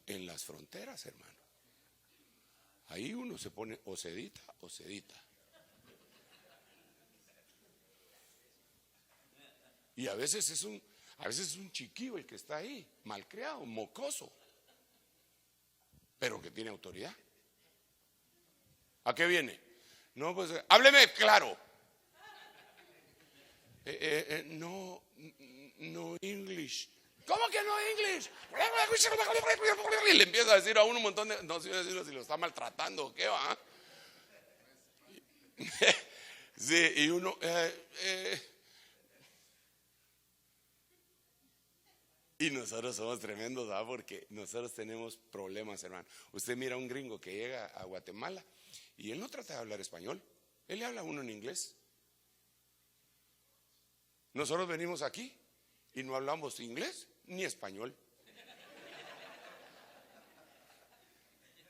en las fronteras, hermano, ahí uno se pone o sedita o sedita. Y a veces es un chiquillo el que está ahí, malcriado, mocoso, pero que tiene autoridad. ¿A qué viene? No, pues hábleme claro. No English. ¿Cómo que no English? Y le empieza a decir a uno un montón de, no sé si lo está maltratando o qué va. Sí, y uno y nosotros somos tremendos, ¿verdad? Porque nosotros tenemos problemas, hermano. Usted mira a un gringo que llega a Guatemala y él no trata de hablar español, él le habla a uno en inglés. Nosotros venimos aquí y no hablamos inglés ni español.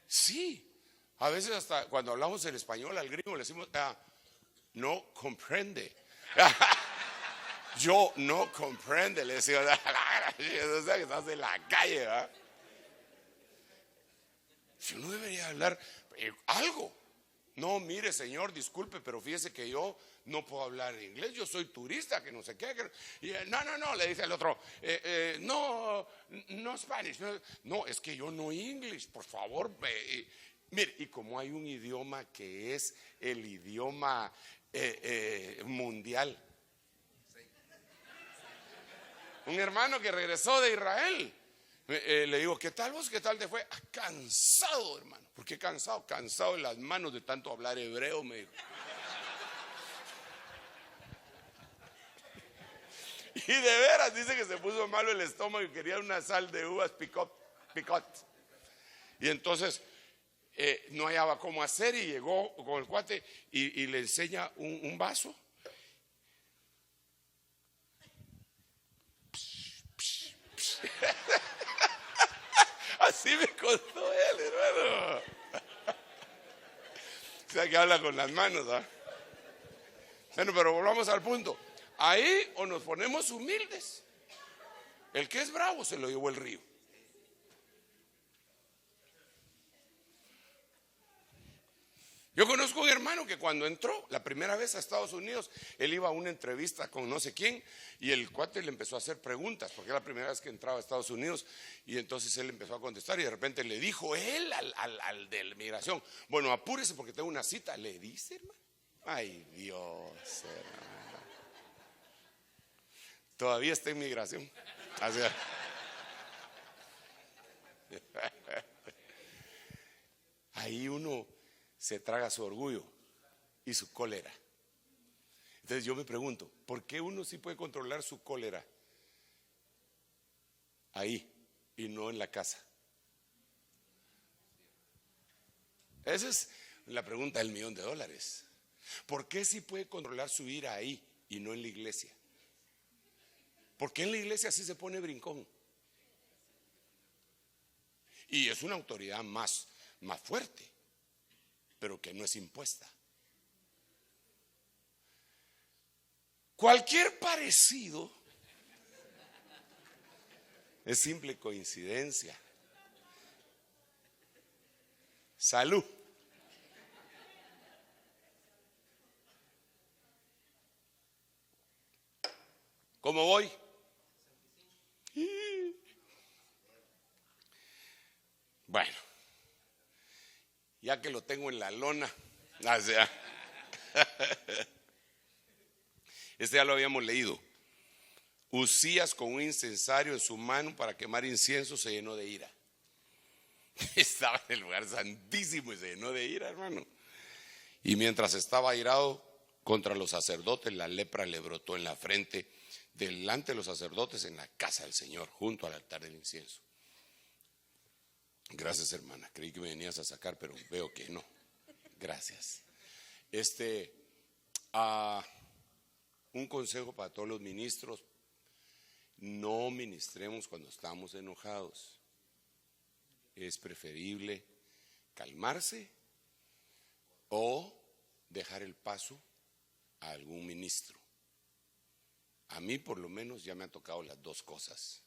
Sí, a veces hasta cuando hablamos el español al gringo le decimos, no comprende. Yo no comprende, le decía, o sea que estás en la calle, ¿verdad? Si uno debería hablar algo. No, mire, señor, disculpe, pero fíjese que yo no puedo hablar inglés, yo soy turista, que no sé qué. Y, no, le dice al otro, no Spanish, no, es que yo no English, por favor. Mire, y como hay un idioma que es el idioma mundial. Un hermano que regresó de Israel, le digo, ¿qué tal vos? ¿Qué tal te fue? Cansado, hermano. ¿Por qué cansado? Cansado en las manos de tanto hablar hebreo, me dijo. Y de veras dice que se puso malo el estómago y quería una sal de uvas picot. Y entonces no hallaba cómo hacer y llegó con el cuate y le enseña un vaso. Así me contó él, hermano. O sea que habla con las manos, ¿ah? Bueno, pero volvamos al punto. Ahí o nos ponemos humildes. El que es bravo se lo llevó el río. Yo conozco un hermano que cuando entró la primera vez a Estados Unidos, él iba a una entrevista con no sé quién y el cuate le empezó a hacer preguntas porque era la primera vez que entraba a Estados Unidos y entonces él empezó a contestar y de repente le dijo él al de la migración, bueno, apúrese porque tengo una cita, le dice, hermano. Ay, Dios, hermano. Todavía está en migración. Así. Ahí uno se traga su orgullo y su cólera. Entonces yo me pregunto, ¿por qué uno sí puede controlar su cólera ahí y no en la casa? Esa es la pregunta del $1.000.000. ¿Por qué sí puede controlar su ira ahí y no en la iglesia? ¿Por qué en la iglesia sí se pone brincón? Y es una autoridad más fuerte, pero que no es impuesta. Cualquier parecido es simple coincidencia. Salud. ¿Cómo voy? Bueno, ya que lo tengo en la lona, o sea, este ya lo habíamos leído. Usías, con un incensario en su mano para quemar incienso, se llenó de ira. Estaba en el lugar santísimo y se llenó de ira, hermano. Y mientras estaba airado contra los sacerdotes, la lepra le brotó en la frente, delante de los sacerdotes, en la casa del Señor, junto al altar del incienso. Gracias, hermana. Creí que me venías a sacar, pero veo que no. Gracias. Un consejo para todos los ministros: no ministremos cuando estamos enojados. Es preferible calmarse o dejar el paso a algún ministro. A mí, por lo menos, ya me han tocado las dos cosas.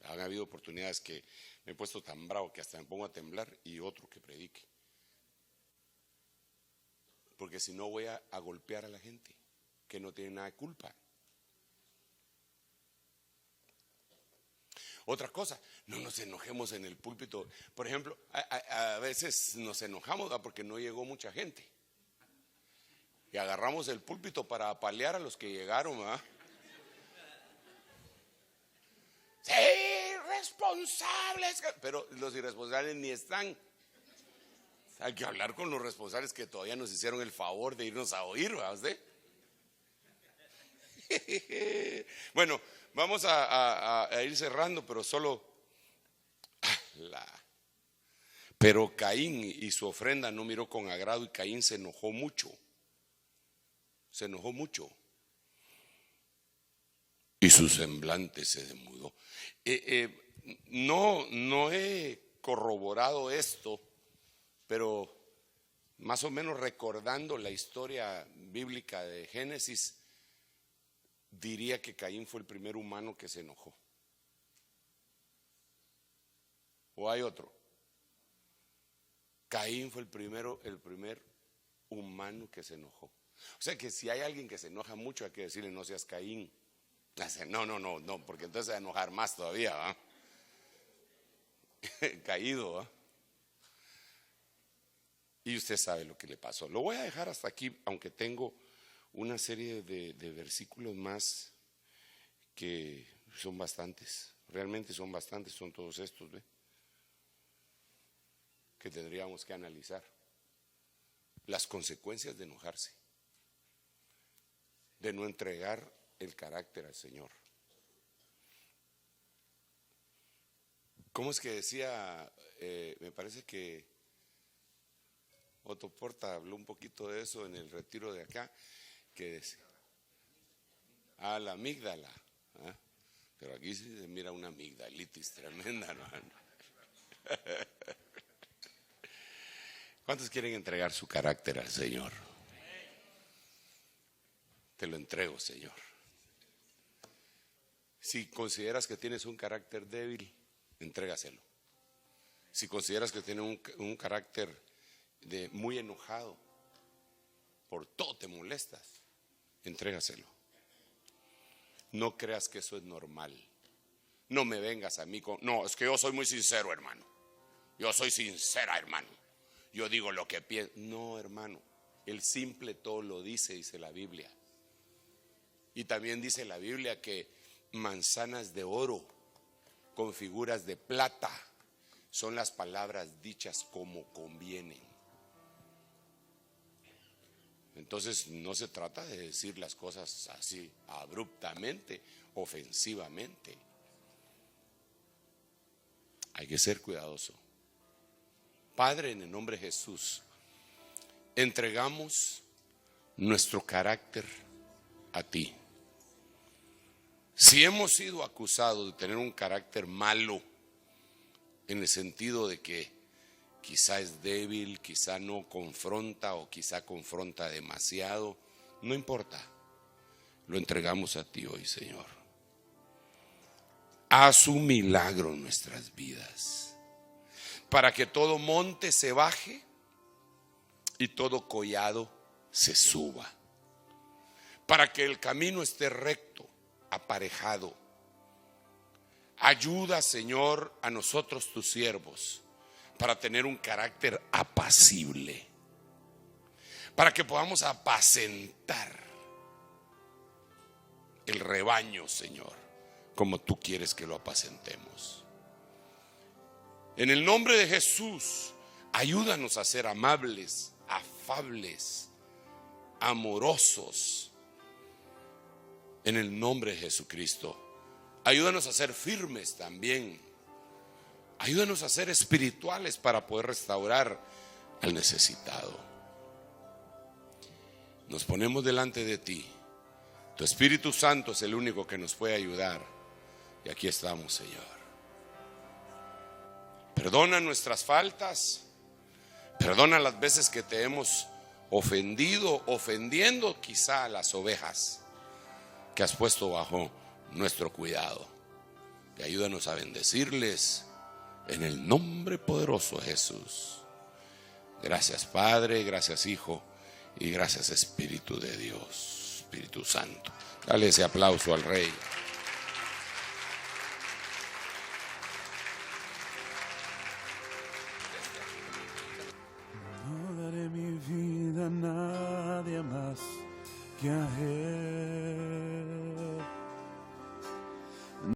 Han habido oportunidades que me he puesto tan bravo que hasta me pongo a temblar, y otro que predique. Porque si no, voy a golpear a la gente que no tiene nada de culpa. Otra cosa, no nos enojemos en el púlpito. Por ejemplo, a veces nos enojamos porque no llegó mucha gente y agarramos el púlpito para apalear a los que llegaron, ¿verdad? Sí, responsables, pero los irresponsables ni están. Hay que hablar con los responsables que todavía nos hicieron el favor de irnos a oír, ¿verdad usted? Bueno, vamos a ir cerrando, pero solo Pero Caín y su ofrenda no miró con agrado, y Caín se enojó mucho. Se enojó mucho. Y su semblante se demudó. No he corroborado esto, pero más o menos recordando la historia bíblica de Génesis, diría que Caín fue el primer humano que se enojó. ¿O hay otro? Caín fue el primer humano que se enojó. O sea que si hay alguien que se enoja mucho, hay que decirle: no seas Caín. No, porque entonces se va a enojar más todavía, ¿va? Caído, ¿va? Y usted sabe lo que le pasó. Lo voy a dejar hasta aquí, aunque tengo una serie de versículos más que son bastantes. Realmente son bastantes, son todos estos, ¿ve? Que tendríamos que analizar. Las consecuencias de enojarse, de no entregar el carácter al Señor. ¿Cómo es que decía? Me parece que Otto Porta habló un poquito de eso en el retiro de acá, que decía: la amígdala, ¿eh? Pero aquí sí se mira una amigdalitis tremenda, ¿no? ¿Cuántos quieren entregar su carácter al Señor? Te lo entrego, Señor. Si consideras que tienes un carácter débil, entrégaselo. Si consideras que tienes un carácter muy enojado, por todo te molestas, entrégaselo. No creas que eso es normal. No me vengas a mí con: no, es que yo soy muy sincero, hermano. Yo soy sincera, hermano. Yo digo lo que pienso. No, hermano. El simple todo lo dice la Biblia. Y también dice la Biblia que manzanas de oro con figuras de plata son las palabras dichas como convienen. Entonces no se trata de decir las cosas así abruptamente, ofensivamente. Hay que ser cuidadoso. Padre, en el nombre de Jesús, entregamos nuestro carácter a ti. Si hemos sido acusados de tener un carácter malo, en el sentido de que quizá es débil, quizá no confronta, o quizá confronta demasiado, no importa, lo entregamos a ti hoy, Señor. Haz un milagro en nuestras vidas, para que todo monte se baje y todo collado se suba. para que el camino esté recto, aparejado. Ayuda, Señor, a nosotros tus siervos para tener un carácter apacible, para que podamos apacentar el rebaño, Señor, como tú quieres que lo apacentemos. En el nombre de Jesús, ayúdanos a ser amables, afables, amorosos. En el nombre de Jesucristo, ayúdanos a ser firmes también. Ayúdanos a ser espirituales para poder restaurar al necesitado. Nos ponemos delante de ti. Tu Espíritu Santo es el único que nos puede ayudar. Y aquí estamos, Señor. Perdona nuestras faltas. Perdona las veces que te hemos ofendido, ofendiendo quizá a las ovejas que has puesto bajo nuestro cuidado. Y ayúdanos a bendecirles en el nombre poderoso de Jesús. Gracias, Padre, gracias, Hijo, y gracias, Espíritu de Dios, Espíritu Santo. Dale ese aplauso al Rey.